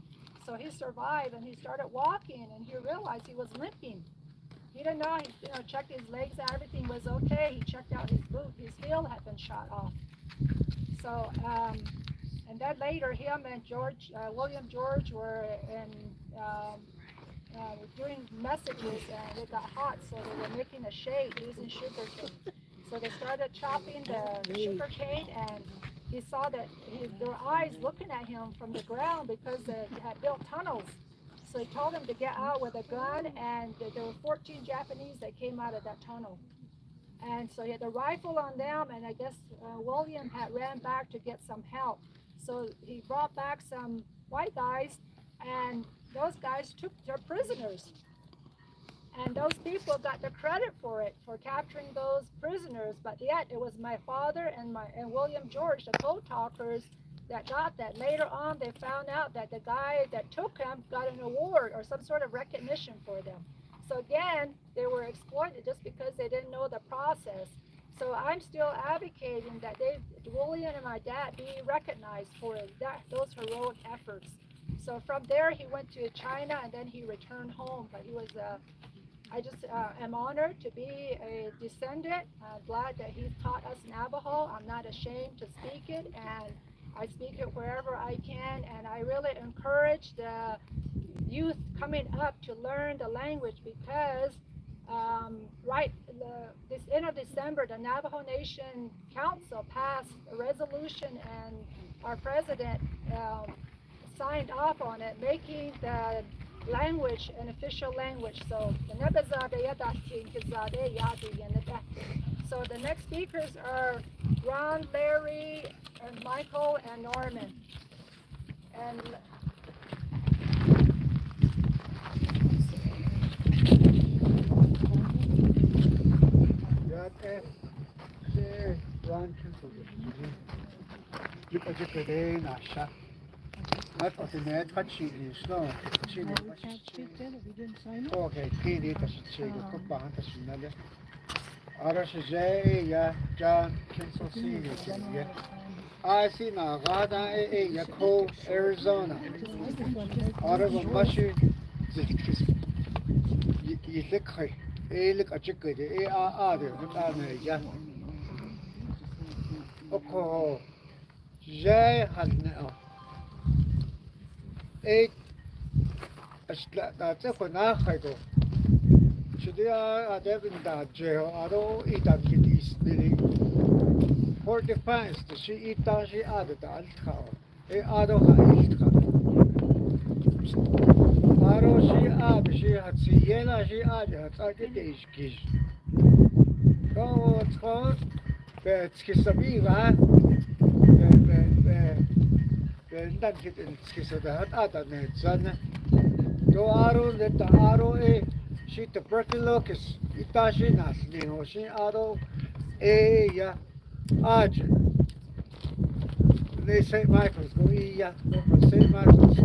So he survived, and he started walking, and he realized he was limping. He didn't know. He checked his legs, everything was okay. He checked out his boot, his heel had been shot off. So, and then later, him and William George were doing messages, and it got hot, so they were making a shade using sugar cane. So they started chopping the sugar cane, and he saw that there were eyes looking at him from the ground because they had built tunnels. So he told him to get out with a gun, and there were 14 Japanese that came out of that tunnel. And so he had a rifle on them, and I guess William had ran back to get some help. So he brought back some white guys, and those guys took their prisoners. And those people got the credit for it, for capturing those prisoners. But yet it was my father and William George, the code talkers, that got that. Later on, they found out that the guy that took him got an award or some sort of recognition for them. So again, they were exploited just because they didn't know the process. So I'm still advocating that William and my dad be recognized for those heroic efforts. So from there, he went to China, and then he returned home. But he was, I just am honored to be a descendant. I'm glad that he's taught us Navajo. I'm not ashamed to speak it, and I speak it wherever I can. And I really encourage the youth coming up to learn the language, because this end of December, the Navajo Nation Council passed a resolution, and our president signed off on it, making the language an official language. So so the next speakers are Ron, Larry, and Michael, and Norman. And Ron okay, PD John Kinsel Senior. I see Nevada, Yako, Arizona. Out of a mushy, you look at chicken, okay, Jay had now. Eight, that's a Konahago. Should I have in that jail? I don't eat that kiddies. 45 to she eat down, she added that cow. I don't eat cow. I don't she added, she had Siena, she added, I did the kiss. Go, it's called, but it's Kisabiva. Then get in Kiss of the hut other net, son. Go arrow, let the arrow a sheet the Berkelocus, Itashi Nasli, or she arrow a ya. Argent. They St. Michael's go go from St. Michael's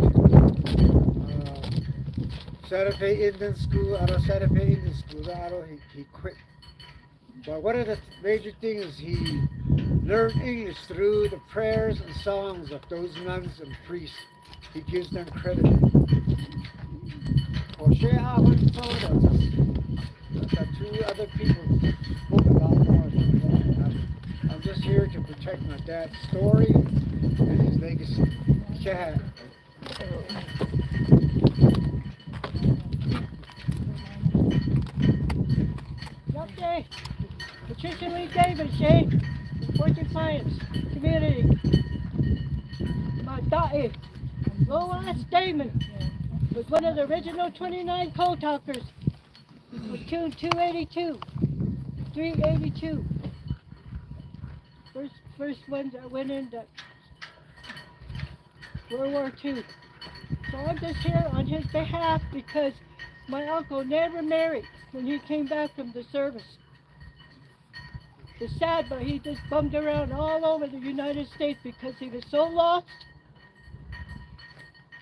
Santa Fe Indian School, out of Santa Fe Indian School, he quit. But one of the major things, he learned English through the prayers and songs of those nuns and priests. He gives them credit. The two other people spoke a lot more than that. I'm just here to protect my dad's story and his legacy. Yeah. Okay. Patricia Lee Davis, Shay, Fort Defiance Community. My daughter, Lois Damon, was one of the original 29 code talkers. Platoon 282, 382. First ones that went into World War II. So I'm just here on his behalf because my uncle never married when he came back from the service. It's sad, but he just bummed around all over the United States because he was so lost,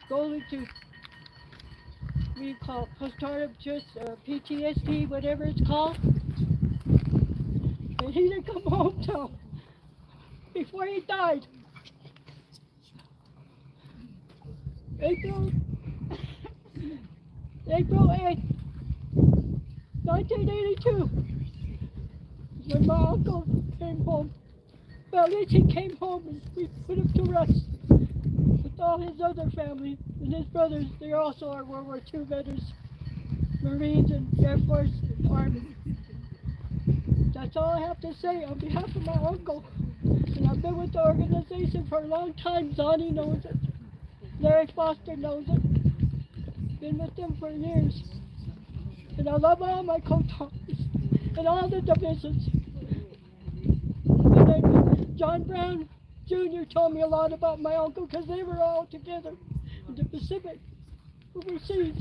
going to, what do you call it, postpartum PTSD, whatever it's called. And he didn't come home till before he died. April 8th, 1982. When my uncle came home, well, at least he came home and we put him to rest with all his other family and his brothers. They also are World War II veterans, Marines and Air Force and Army. That's all I have to say on behalf of my uncle. And I've been with the organization for a long time. Zonnie knows it. Larry Foster knows it. been with them for years. And I love all my code talkers and all the divisions. And then John Brown Jr. told me a lot about my uncle because they were all together in the Pacific overseas.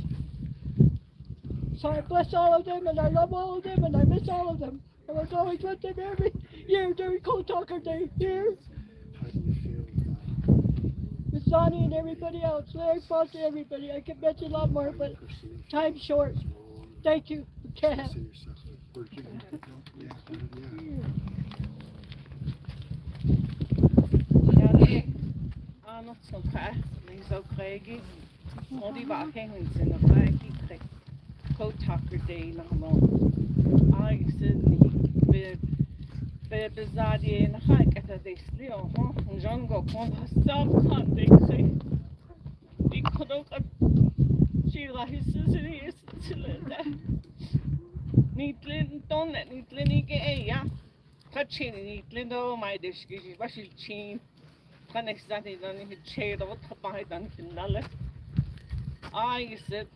So I bless all of them and I love all of them and I miss all of them. I was always with them every year during Code Talker Day here. With Sonny and everybody else, Larry Foster, everybody. I could mention a lot more, but time's short. Thank you. Kat. Not so fast, he's so craggy. All the back hangings in the craggy crick. Code Talker Day, long. I said, the Zadie and hike at the still, huh? Jungle, stop hunting. He could open. She likes to see it. Neatly done it, neatly gay, yeah. Touching neatly, though, my dish, was she chin. Next that he done his chair out by done finale. I said,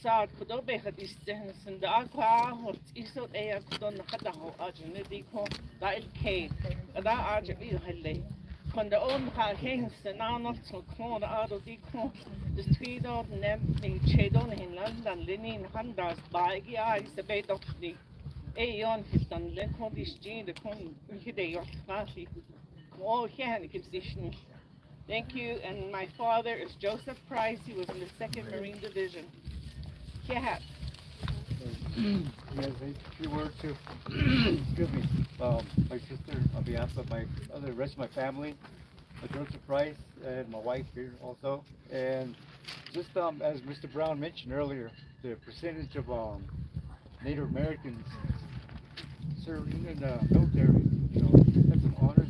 Sar could obey her distance and the aqua, what is so air could on the Hadaho Argentico, that cake, and that Argently. When the old hangs the now not so corn out of the corn, the street of Nemping Chadon in London, Lenin Handas by the eyes the bait of the Aeon his done Lincoln this gene the corn, he of Fatty. All hand position. Thank you. And my father is Joseph Price. He was in the 2nd Marine Division. Yeah. Yes, a few words to excuse me. My sister on behalf of the rest of my family, Joseph Price, and my wife here also. And just as Mr. Brown mentioned earlier, the percentage of Native Americans serving in the military, that's an honor.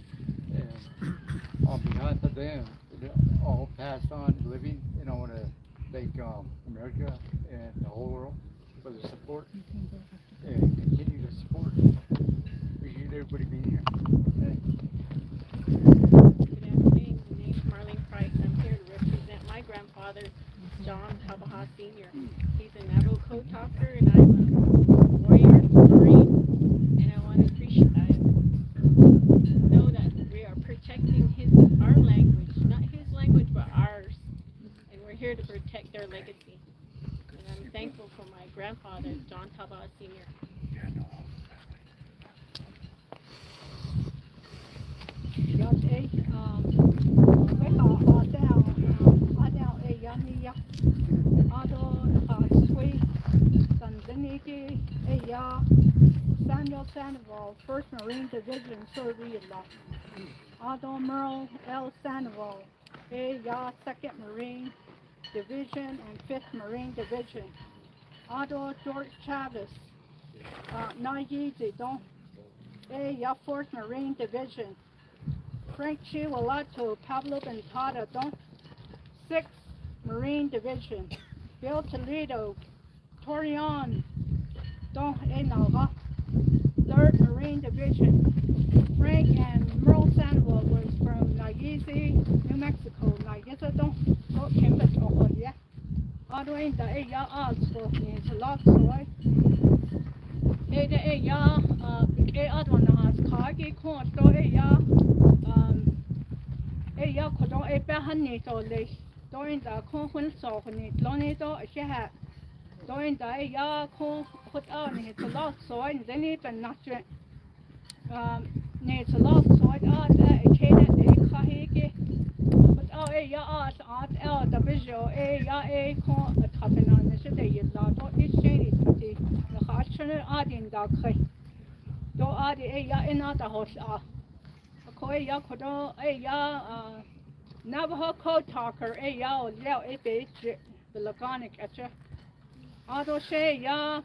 On behalf of them, all passed on living, and I want to thank America and the whole world for the support and continue to support. Appreciate everybody being here. Thanks. Good afternoon. My name is Marlene Price. I'm here to represent my grandfather, John Navajo Sr. He's a Navajo code talker, and I'm a warrior, Marine, and I want to know that we are protecting our language, not his language, but ours, and we're here to protect their legacy. And I'm thankful for my grandfather, John Navajo Sr. Samuel Sandoval, 1st Marine Division, Survey Otto Merle L. Sandoval, A.Ya, 2nd Marine Division and 5th Marine Division. Otto George Chavez, Nayi Zedong, A.Ya, 4th Marine Division. Frank Chihualato, Pablo Bentada, 6th Marine Division. Bill Toledo, Torion, Don Enalva, 3rd Marine Division. Frank and Merle Sandoval was from Nayizi, New Mexico. Nayiza don't came to Oholia. Otway the Aya also is a lot so I Aya Adwana Kagi Corn so Aya could not a behani so they during the conference so when it lonely door she had during the Aya put on it's a lot so I didn't even not needs a lot so I catered a kahiki but the visual a con a topping on the city is not is shady the Hashner adding the clay do add a in other house a koi yakodo a Navajo code talker a yell a bit the laconic at you auto say ya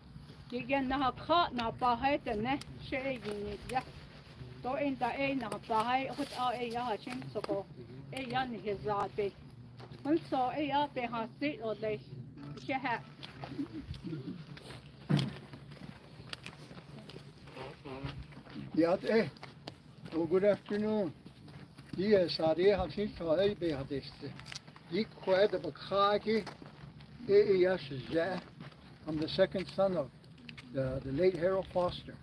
you get now caught now behind the neck shady yeah do in the a now behind without a yaching so a young his big one saw a up behind street or they she had Yeah, well, good afternoon. Yes, I have seen for a bit of this. You quite a khaki, I'm the second son of the late Harold Foster.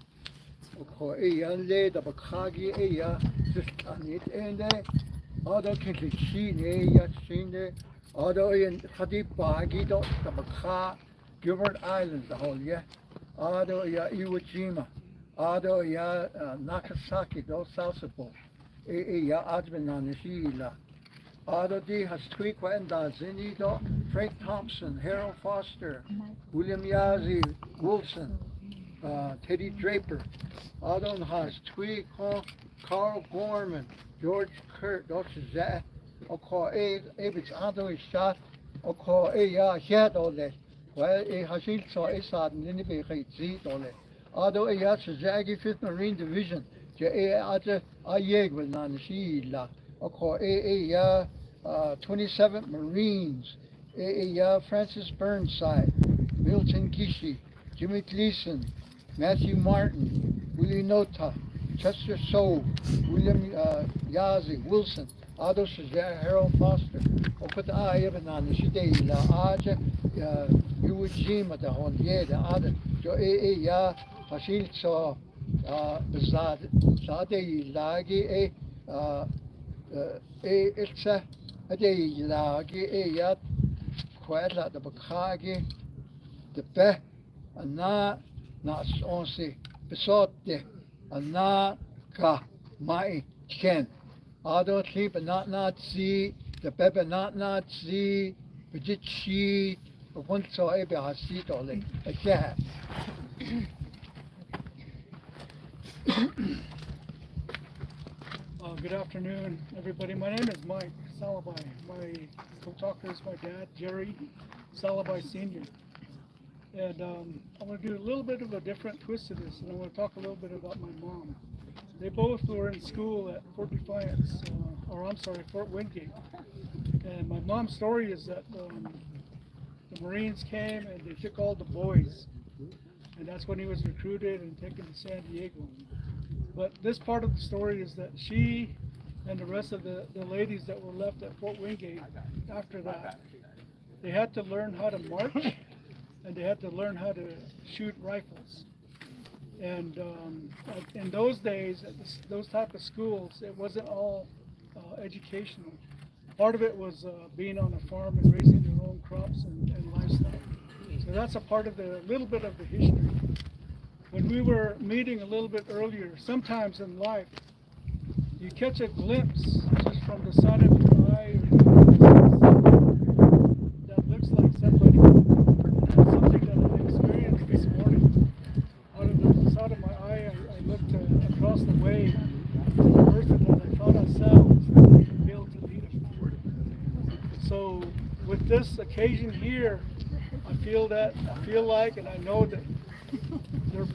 Oko le the bakagi sistanit ende. Although Kinkichi Shinde, although in Hadipagi the Baka, Gilbert Islands, the whole yeah. Although Iwo Jima, although Nagasaki, those Southable, Adminan Hila. Although they has Tweakwa and Zinido, Frank Thompson, Harold Foster, William Yazzie, Wilson, Teddy Draper. Although has Tweakwa, Carl Gorman, George Kurt, Dr. Zah, Oko Abix Ado is shot, Oko Yad Ole, well, Hashil saw a sudden Nineveh Z Ole. Although Zaggy 5th Marine Division, J. Ayeg will not Sheila, Oko 27th Marines, Francis Burnside, Milton Gishi, Jimmy Gleason, Matthew Martin, Willie Nota, Chester Soule, William Yazzie, Wilson, Ado Shazar, Harold Foster, Okata Ayabanan, Shide, La Aja, Iwo Jima, the Honye, the Ada, Jo Ya, Hashil So, Zade, Lagi, Itza, Ade Lagi, Yat, Quadla, the Bakagi, the Be, and not only besought the. Na ka mai ken. Ado sleep not see the bebe not see but she one so ebe hasi dole. Yeah. Good afternoon, everybody. My name is Mike Salabai. My co-talker is my dad, Jerry Salabai Sr. And I'm going to do a little bit of a different twist to this, and I want to talk a little bit about my mom. They both were in school at Fort Defiance, Fort Wingate. And my mom's story is that the Marines came and they took all the boys. And that's when he was recruited and taken to San Diego. But this part of the story is that she and the rest of the ladies that were left at Fort Wingate after that, they had to learn how to march and they had to learn how to shoot rifles. And in those days, at those type of schools, it wasn't all educational. Part of it was being on a farm and raising their own crops and livestock. So that's a part of the little bit of the history. When we were meeting a little bit earlier, sometimes in life, you catch a glimpse just from the side of your eye that looks like somebody. That's something that I experienced this morning. Out of the side of my eye, I looked across the way to the person that I thought I saw was Bill Toledo. So with this occasion here, I feel like, and I know that their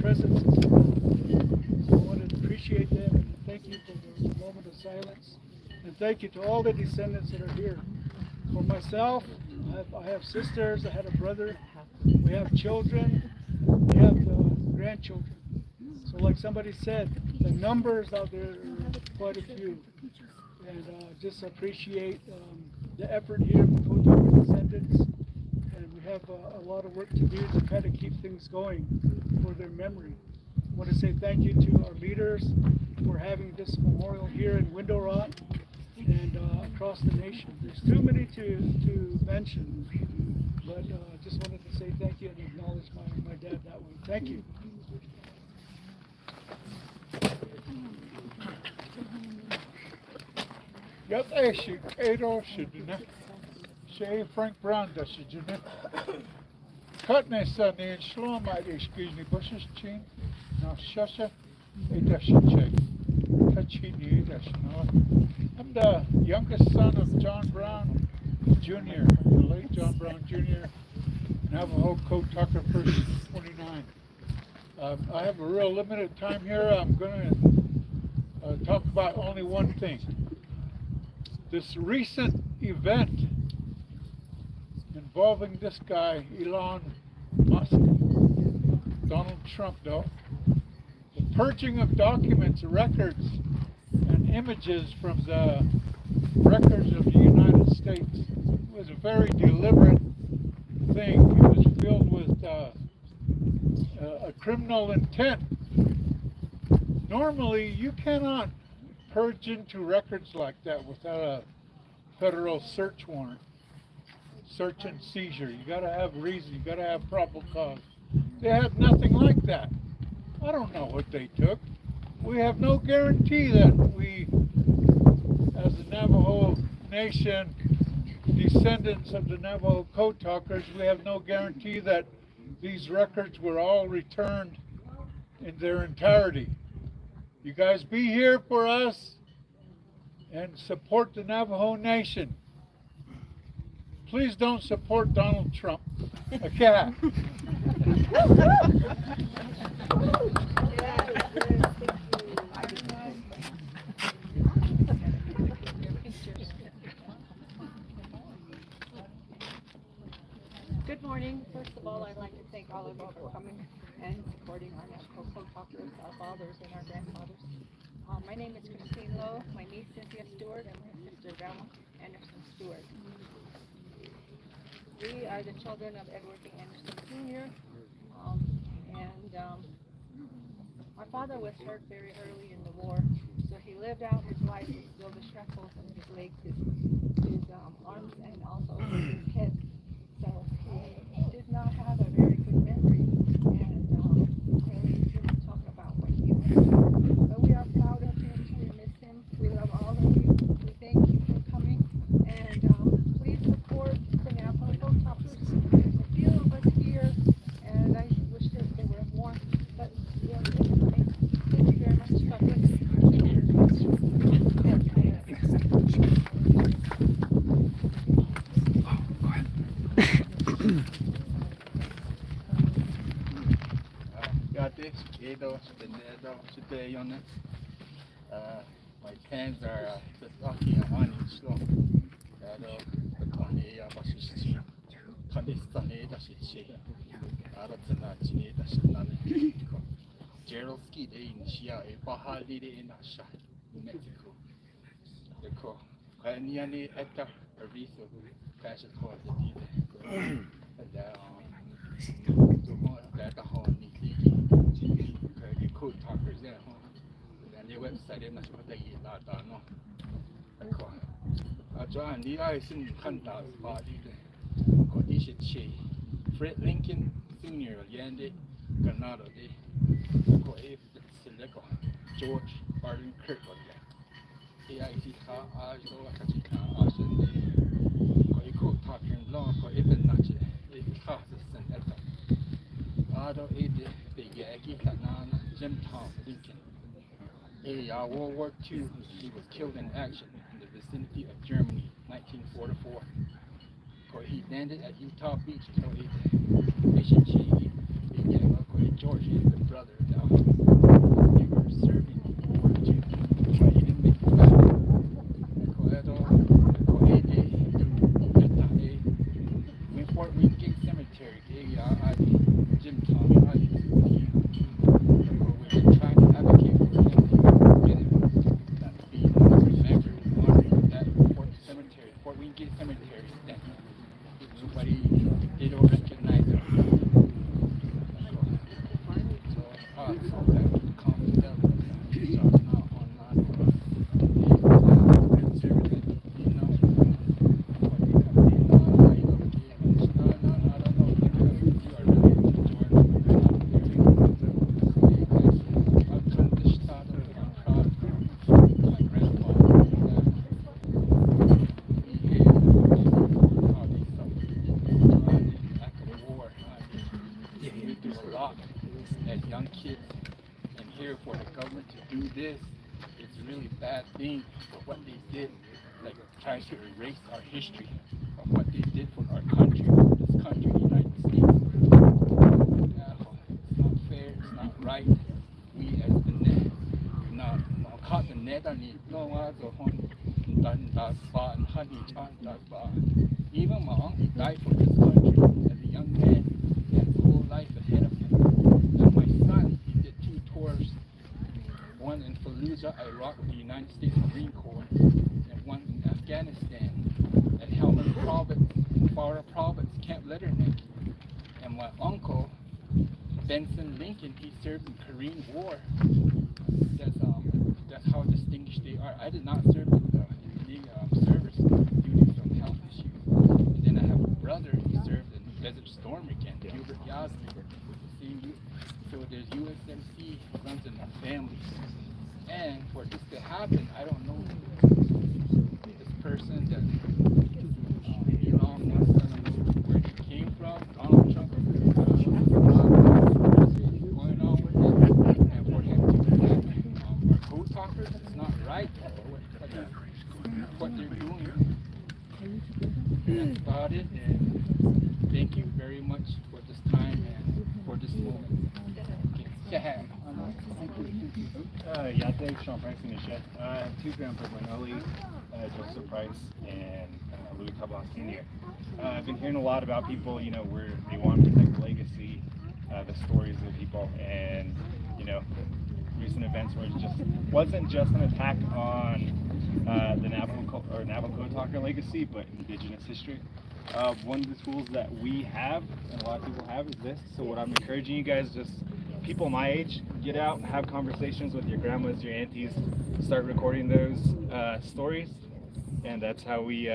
presence is important. So I want to appreciate them and thank you for the moment of silence. And thank you to all the descendants that are here. For myself, I have sisters, I had a brother, we have children, we have grandchildren. So like somebody said, the numbers out there are quite a few. And just appreciate the effort here for the Descendants. And we have a lot of work to do to kind of keep things going for their memory. I want to say thank you to our leaders for having this memorial here in Window Rock and across the nation. There's too many to mention, but just wanted to say thank you and acknowledge my dad that way. Thank you. Yat eşi, Edo şidine, Frank Brown da şidine. Katnesa ne Shloma eşkizli başış çin, na şaşa, edaşıçek, kachini edaşına. I'm the youngest son of John Brown Jr., the late John Brown Jr., Navajo Code Talker First 29. I have a real limited time here. I'm going to talk about only one thing. This recent event involving this guy, Elon Musk, Donald Trump, though, the purging of documents, records, and images from the records of the United States was a very deliberate thing. It was filled with a criminal intent. Normally, you cannot purge into records like that without a federal search warrant, search and seizure. You got to have reason. You got to have probable cause. They had nothing like that. I don't know what they took. We have no guarantee that we, as the Navajo Nation, descendants of the Navajo Code Talkers, we have no guarantee that these records were all returned in their entirety. You guys be here for us and support the Navajo Nation. Please don't support Donald Trump, a cat. Good morning. First of all, I'd like to thank all of you for coming and supporting our NavajoCode Talkers, our fathers and our grandfathers. My name is Christine Lowe, my niece Cynthia Stewart, and my sister Velma Anderson Stewart. We are the children of Edward D. Anderson Jr. My father was hurt very early in the war, so he lived out his life with silver shackles on his legs, his arms, and also his head. So he did not have a very good memory, and really didn't talk about what he went through. But we are proud of him. We miss him. We love all of you. We thank you for coming, and please support the Navajo Talkers. There's a few of us here, and I wish that there were more, but we are good tonight. Thank you very much. God bless. My hands are lucky and honest. So, Gerald ski in Shia, a Baha lady in Asha, Mexico. The co. Kanyani Etta, a reason passion for the deed. That the whole the code talkers there. And the website is not what they know. I joined the ice in Kanda's body. Condition she. Fred Lincoln Sr. Yande, Granada Day. George Barton Kirkland. AIC car, I know a Kachika, I should be code talking long for even not it causes an effort. Other aid the Yagi Kanana, Jim Tom Lincoln. World War II, he was killed in action in the vicinity of Germany, 1944. He landed at Utah Beach, Mission Chi, George is the brother now. They were serving World War II, but he didn't make it back. Fort Wingate Cemetery, Jim Tommy, we've been trying to advocate for him to get him that be remembered, honored that Fort Wingate Cemetery that nobody, they don't recognize him. So that confidence not online. As young kids, and here for the government to do this, it's a really bad thing for what they did, like trying to erase our history of what they did for our country, this country, the United States. It's not fair, it's not right. We as the net, caught the net on even my uncle died for this country as a young man. He had his whole life ahead of him. And my son, he did 2 tours, one in Fallujah, Iraq with the United States Marine Corps, and one in Afghanistan, and Helmand Province, Farah Province, Camp Letterneck. And my uncle, Benson Lincoln, he served in Korean War. That's how distinguished they are. I did not serve in the service due to some health issues. And then I have a brother who served in Desert Storm again, Gilbert Yasmin, with the same. So there's USMC runs in our family. And for this to happen, I don't know this person that Elon Musk, I don't know where he came from, Donald Trump, going on with it, and for him to attack our code talkers, it's not right. What they're doing. That's about it, and thank you very much for this time and for this moment. Yeah. Yate, Sean Franklin and Chef. I have two grandpas, Manoli, Joseph Price, and Louis Cabas Sr. I've been hearing a lot about people, you know, where they want to protect the legacy, the stories of the people, and, you know, recent events where it wasn't just an attack on the Navajo Code Talker legacy, but indigenous history. One of the tools that we have, and a lot of people have, is this. So what I'm encouraging you guys, just people my age, get out and have conversations with your grandmas, your aunties, start recording those stories, and that's how we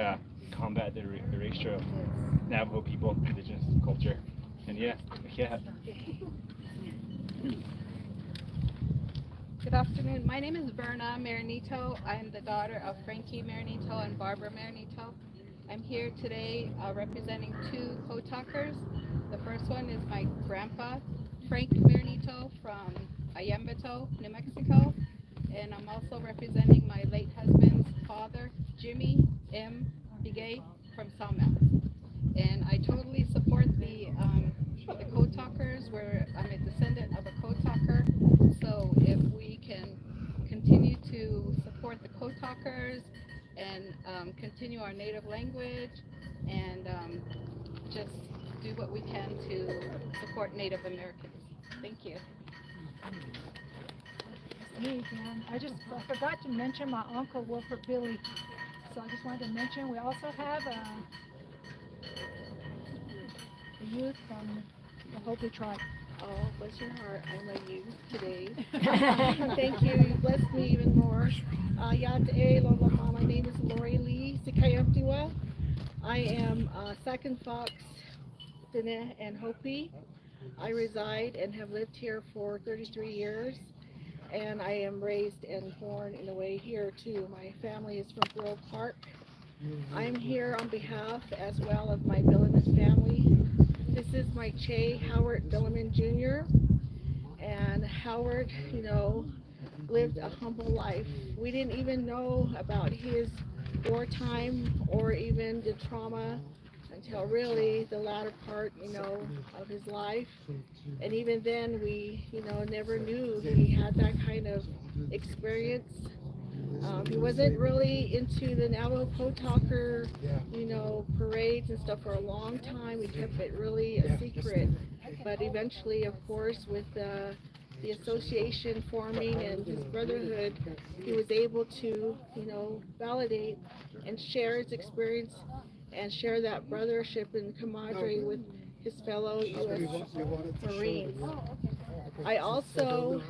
combat the erasure of Navajo people, indigenous culture. And yeah. Good afternoon. My name is Verna Marinito. I'm the daughter of Frankie Marinito and Barbara Marinito. I'm here today representing two code talkers. The first one is my grandpa, Frank Marinito from Ayambato, New Mexico. And I'm also representing my late husband's father, Jimmy M. Bigay from Sawmill. And I totally support the code talkers. I'm a descendant of a code talker. So if we can continue to support the code talkers and continue our native language and just do what we can to support Native Americans. Thank you. Me again. I forgot to mention my uncle Wilford Billy. So I just wanted to mention we also have a youth from the Hopi tribe. Oh, bless your heart, I'm a youth today. Thank you, you blessed me even more. Yate Lola, my name is Lori Lee Sikayamtiwa. I am Second Fox, Dene, and Hopi. I reside and have lived here for 33 years, and I am raised and born in a way here too. My family is from Grove Park. I'm here on behalf as well of my Billiman family. This is my Che Howard Billiman Jr. And Howard, you know, lived a humble life. We didn't even know about his wartime or even the trauma until really the latter part, you know, of his life. And even then we, you know, never knew he had that kind of experience. He wasn't really into the Navajo Code Talker, you know, parades and stuff for a long time. We kept it really a secret. But eventually, of course, with the association forming and his brotherhood, he was able to, you know, validate and share his experience and share that brothership and camaraderie with his fellow U.S. Marines. I also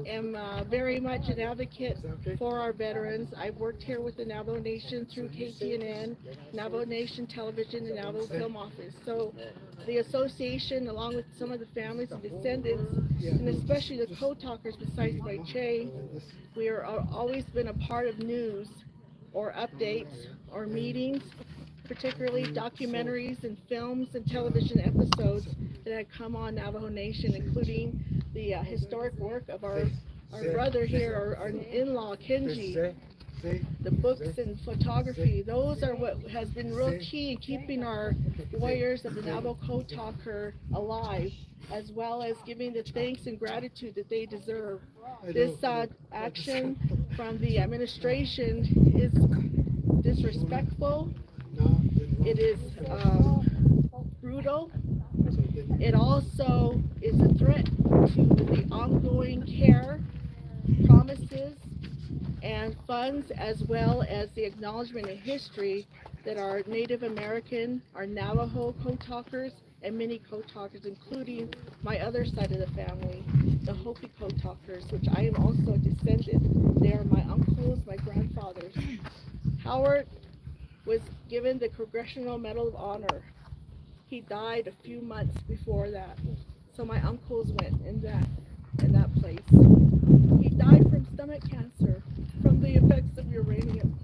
am very much an advocate for our veterans. I've worked here with the Navajo Nation through KTNN, Navajo Nation Television, and Navajo Film Office. So the association, along with some of the families and descendants, and especially the code talkers besides my Che, we are always been a part of news or updates or meetings, particularly documentaries and films and television episodes that had come on Navajo Nation, including the historic work of our brother here, our in-law, Kenji. The books and photography, those are what has been real key in keeping our warriors of the Navajo Code Talker alive, as well as giving the thanks and gratitude that they deserve. This action from the administration is disrespectful. It is brutal. It also is a threat to the ongoing care, promises, and funds, as well as the acknowledgement of history that our Native American, our Navajo code talkers, and many code talkers, including my other side of the family, the Hopi code talkers, which I am also a descendant. They are my uncles, my grandfathers. Howard was given the Congressional Medal of Honor. He died a few months before that. So my uncles went in that place. He died from stomach cancer, from the effects of uranium.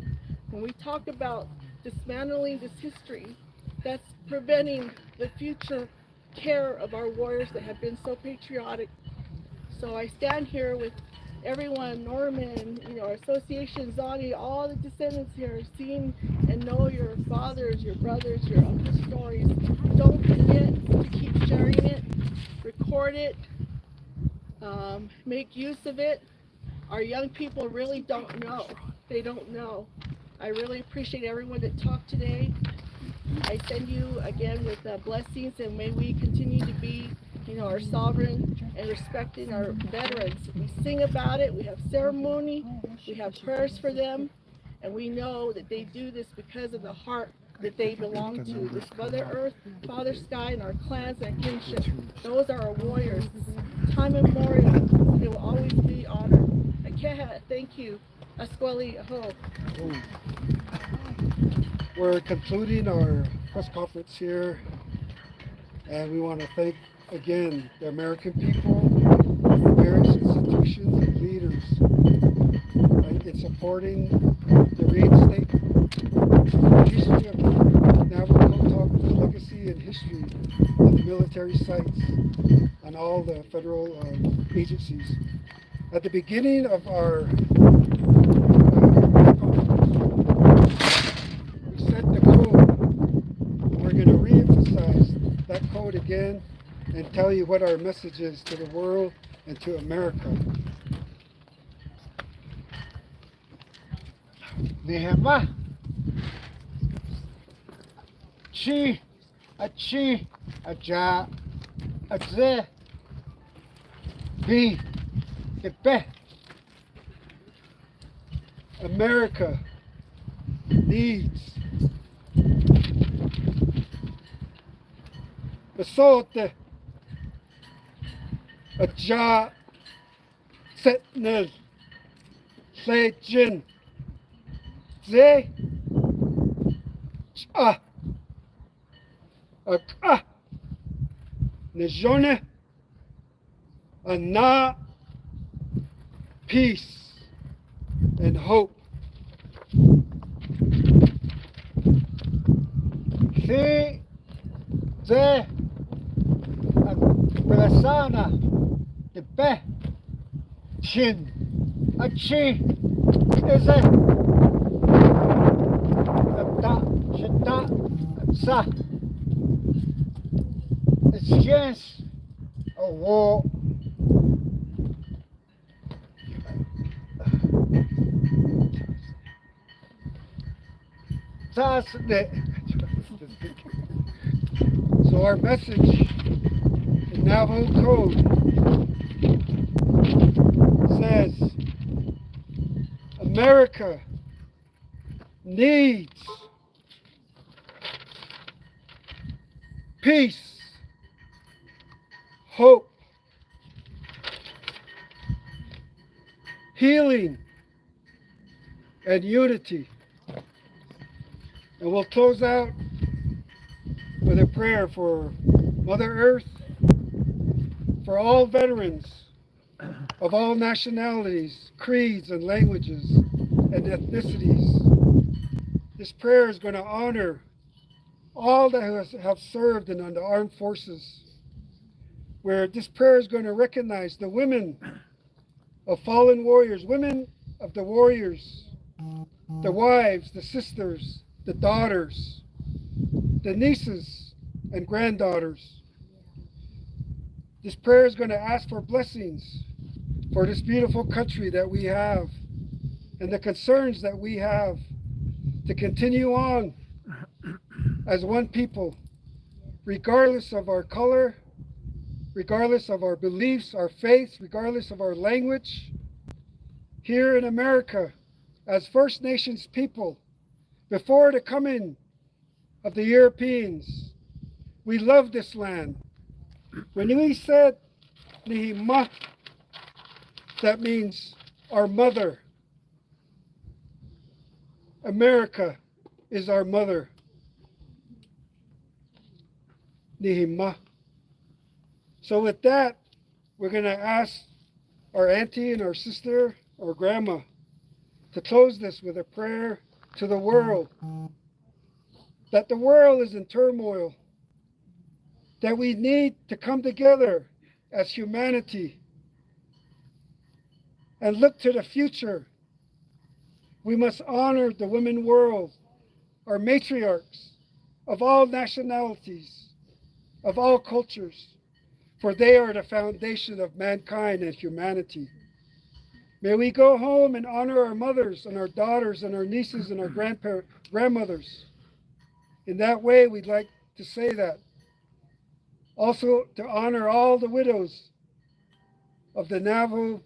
When we talk about dismantling this history, that's preventing the future care of our warriors that have been so patriotic. So I stand here with everyone, Norman, our association, Zani, all the descendants here, seeing and know your fathers, your brothers, your uncles' stories. Don't forget to keep sharing it, record it, make use of it. Our young people really don't know. They don't know. I really appreciate everyone that talked today. I send you again with blessings, and may we continue to be, our sovereign and respecting our veterans. We sing about it, we have ceremony, we have prayers for them, and we know that they do this because of the heart that they belong to. This Mother Earth, Father Sky, and our clans and kinship. Those are our warriors. Time immemorial, they will always be honored. Akeha, thank you. Asqueli, aho. We're concluding our press conference here, and we want to thank again the American people, various institutions and leaders in supporting the reinstatement, history of Navajo Talkers' legacy and history of the military sites and all the federal agencies. At the beginning of our we set the code. We're going to reemphasize that code again and tell you what our message is to the world and to America. Nehema. Chi. Achi. Aja. Adze. Be. Tepe. America needs Besote Aja Setnel Sejin Ze Cha Aka Nejone Ana peace and hope. Si. Ze. Persona. Tepe. Chin. Achi. Eze. Ata. Shita. Sa. Exchange. A war. So our message in Navajo Code says America needs peace, hope, healing, and unity. And we'll close out with a prayer for Mother Earth, for all veterans of all nationalities, creeds, and languages, and ethnicities. This prayer is going to honor all that have served in the armed forces, where this prayer is going to recognize the women of fallen warriors, women of the warriors, the wives, the sisters, the daughters, the nieces and granddaughters. This prayer is going to ask for blessings for this beautiful country that we have and the concerns that we have to continue on as one people, regardless of our color, regardless of our beliefs, our faiths, regardless of our language. Here in America, as First Nations people, before the coming of the Europeans. We love this land. When we said Nihima, that means our mother. America is our mother. Nihima. So with that, we're going to ask our auntie and our sister or grandma to close this with a prayer to the world. That the world is in turmoil. That we need to come together as humanity and look to the future. We must honor the women world, our matriarchs of all nationalities, of all cultures, for they are the foundation of mankind and humanity. May we go home and honor our mothers and our daughters and our nieces and our grandmothers. In that way, we'd like to say that. Also, to honor all the widows of the Navajo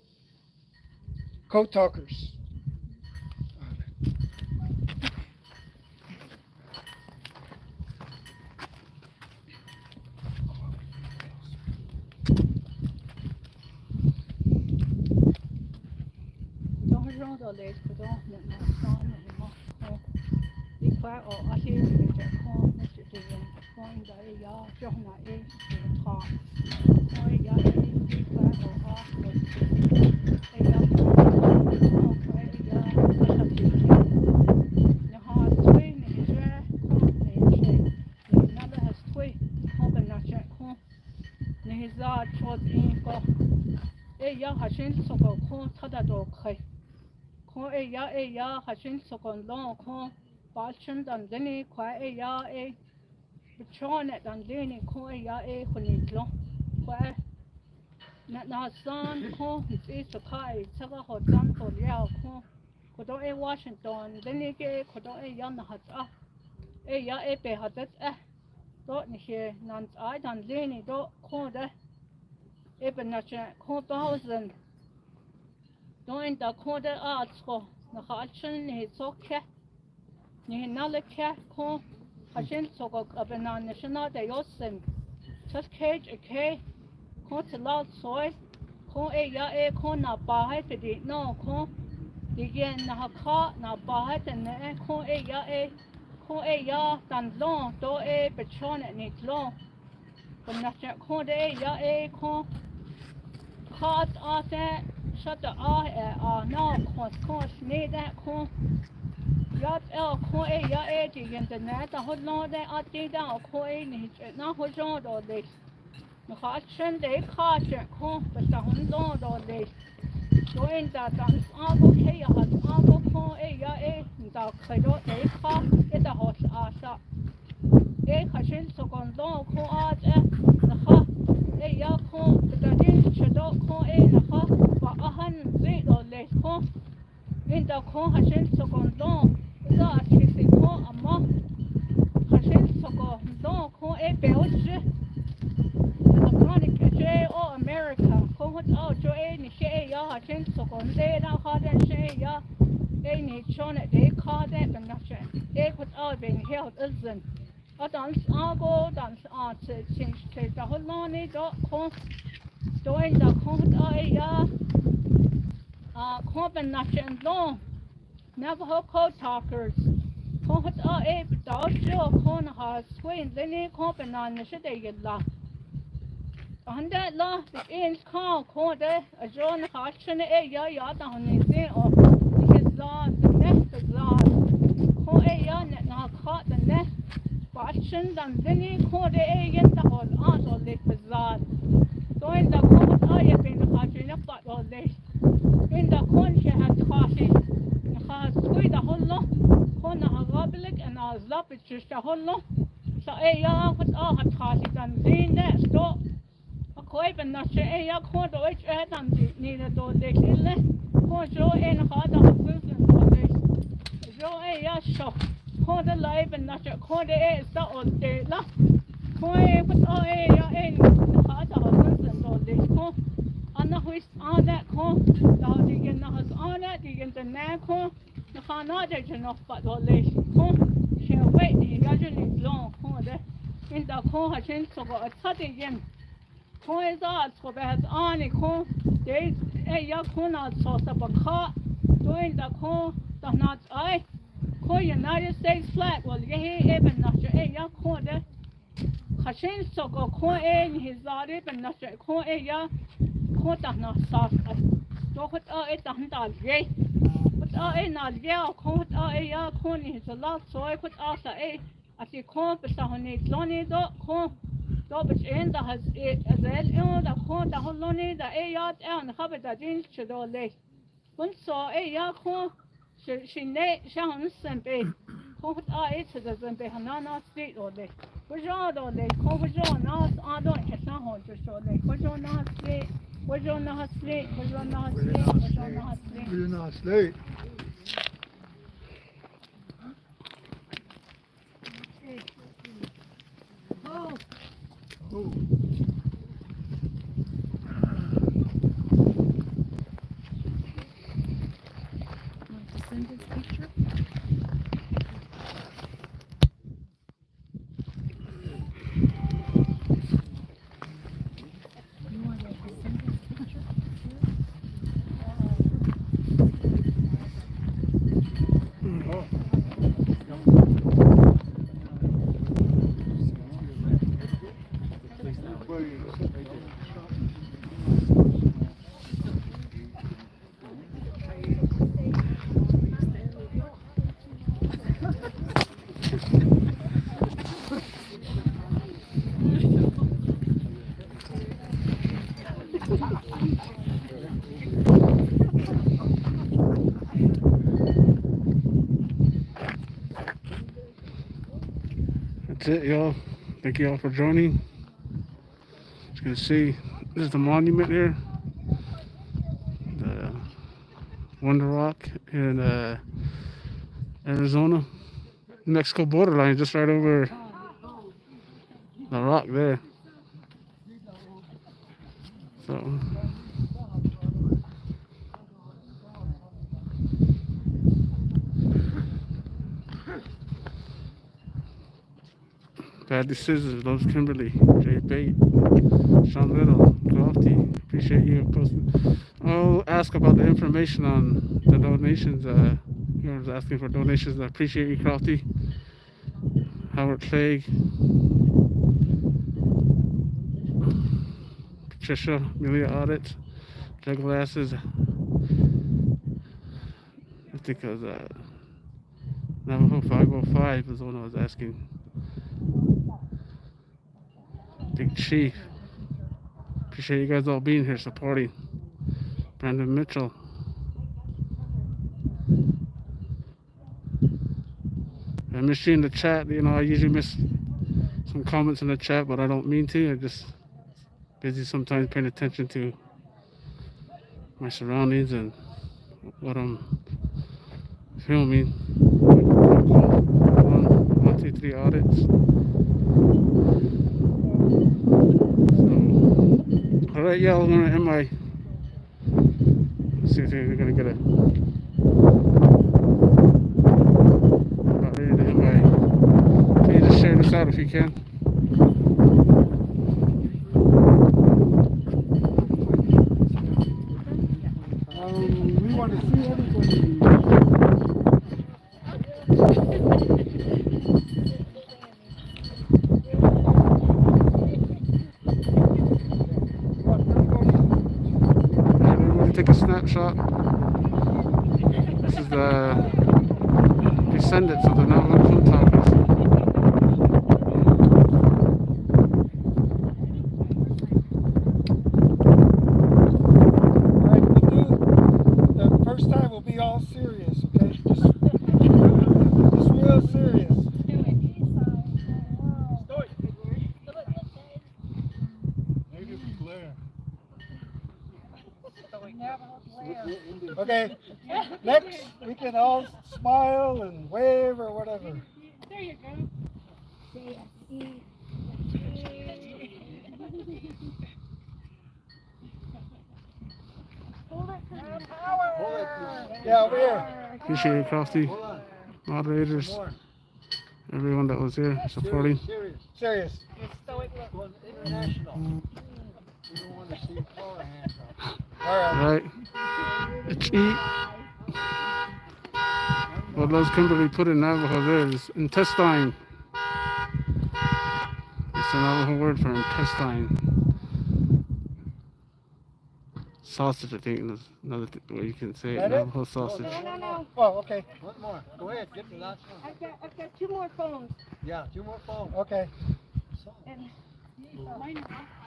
code talkers. Hashin sokon long kon balchun dan deni kwa ya bachone dan deni ko ya khunitlo kwa na san ko is sakai saka ho dan to ya ko do Washington deni ke ko do yan hat ya pe hatat do ni he nan dan deni do ko da ben na ko 1000 do in da ko da atsko na khalchen ni sokke ni nalke ko hashin soko abena national de yosen just cage okay ko tla soy ko ya ko na ba hai pedi no ko digen na kha na ba hai ne ko ya tan long do pechon ni long ko na ko de ya ko khat ate shut the no ko need that ko yat ko ya digen de na ta hot no de ati da ko ni na ho jo do de no kha chen de kha che ko ba ta hon do do de so in da dan ko ke ya hat ko ya da khai do de kha da hot sa kha chen so kon do ko na kha ya ko da din che do ko na kha ba ahan zi do le ko in da ko ha chen so kon do da chi si ko amma ha chen so kon do ko be o je da ko ni ke je o America ko hot jo ni she ya ha chen so kon de da ha da she ya ni chone de ka de na che ko ben held isn't dan go dan change the whole money do ko doing the ko ya ko ben na chen do NavajoCode talkers ko da jo ko na ha swing then ko ben na ne she de la and that la the ins ko de a jo na ha chen ya da ni se o his la the next la ko ya na ka the next Watching dan deni ko de yen ta hol so le pazad so in da ko ya bin ka china pa do le in da kon she hat khashi khas sui da hollo ko na agablik and azlap it ta hollo so ya ko hat khashi dan din ne sto ko ben na she ya ko do ich dan ni ne do le le ko jo en ha da fusen do le jo ya sho ko de live and not ko de sta on de la ko but ya ha da hosen do de ko anna huis on that ko da de na has on that de na ko na Canada enough but all this. She wait, he doesn't long. In the corn, I think so. A cutting him. Corn is all so bad on it. Corn, there's a young corn out sauce of a car. Doing the corn, the nuts. I call United States flag. Well, you hear even not a young corn there. Hashin so go corn in his body, but not a corn a young corn does not sauce. So put all it doesn't gay. Put all in not yell, corn all a young corn is a lot, so I put also a. I see corn, but someone needs lonely dog corn. Dog is in the has it as well, the corn, the whole lonely, the a yard, and the habit that jeans should all lay. One saw a young corn, she nay, shall send be. Corn put all it to the Zimbe Hanana Street all day. Was all day, corn was on us, I don't get some horse all day. Was on our street, was on our street, was on our street, was on our street. We're not late. Oh. Descendants picture. You want a Descendants picture? That's it, y'all. Thank you all for joining. As you can see, this is the monument here. The Wonder Rock in Arizona. Mexico borderline, just right over the rock there. So Patty Scissors, Loves Kimberly, Jay Bate, Sean Little, Crafty. Appreciate you posting. I'll ask about the information on the donations. You was asking for donations. I appreciate you, Crafty. Howard Clegg, Patricia, Amelia Audit, Jug Glasses. I think it was Navajo 505 is the one I was asking. Big Chief. Appreciate you guys all being here supporting. Brandon Mitchell. I missed you in the chat. You know, I usually miss some comments in the chat, but I don't mean to. I'm just busy sometimes paying attention to my surroundings and what I'm filming. 1, 2, 3 audits. So, all right, y'all. I'm gonna end my. Let's see if we're gonna get a. About ready to end my. Can you just share this out if you can? We want to see everybody. Everybody take a snapshot. This is the Descendants of the Navajo talkers. The first time will be all serious, okay? Just real serious. Native glare. Okay, next we can all smile and wave or whatever. There you go. Yeah, over here. Appreciate it, Crofty. Moderators, everyone that was here supporting. Serious. Going international. We don't want to see power hands up. All right. Right. Eat. What those Kimberly put in Navajo there is intestine. It's a Navajo word for intestine. Sausage, I think, is another way you can say it. That it? Navajo sausage. No. Oh, okay. One more. Go ahead. Get the last one. I've got 2 more phones. Yeah, 2 more phones. Okay. And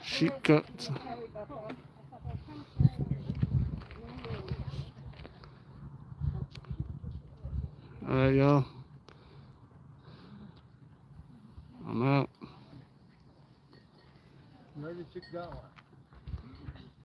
Sheep cuts. Alright, y'all. I'm out. Where did you go?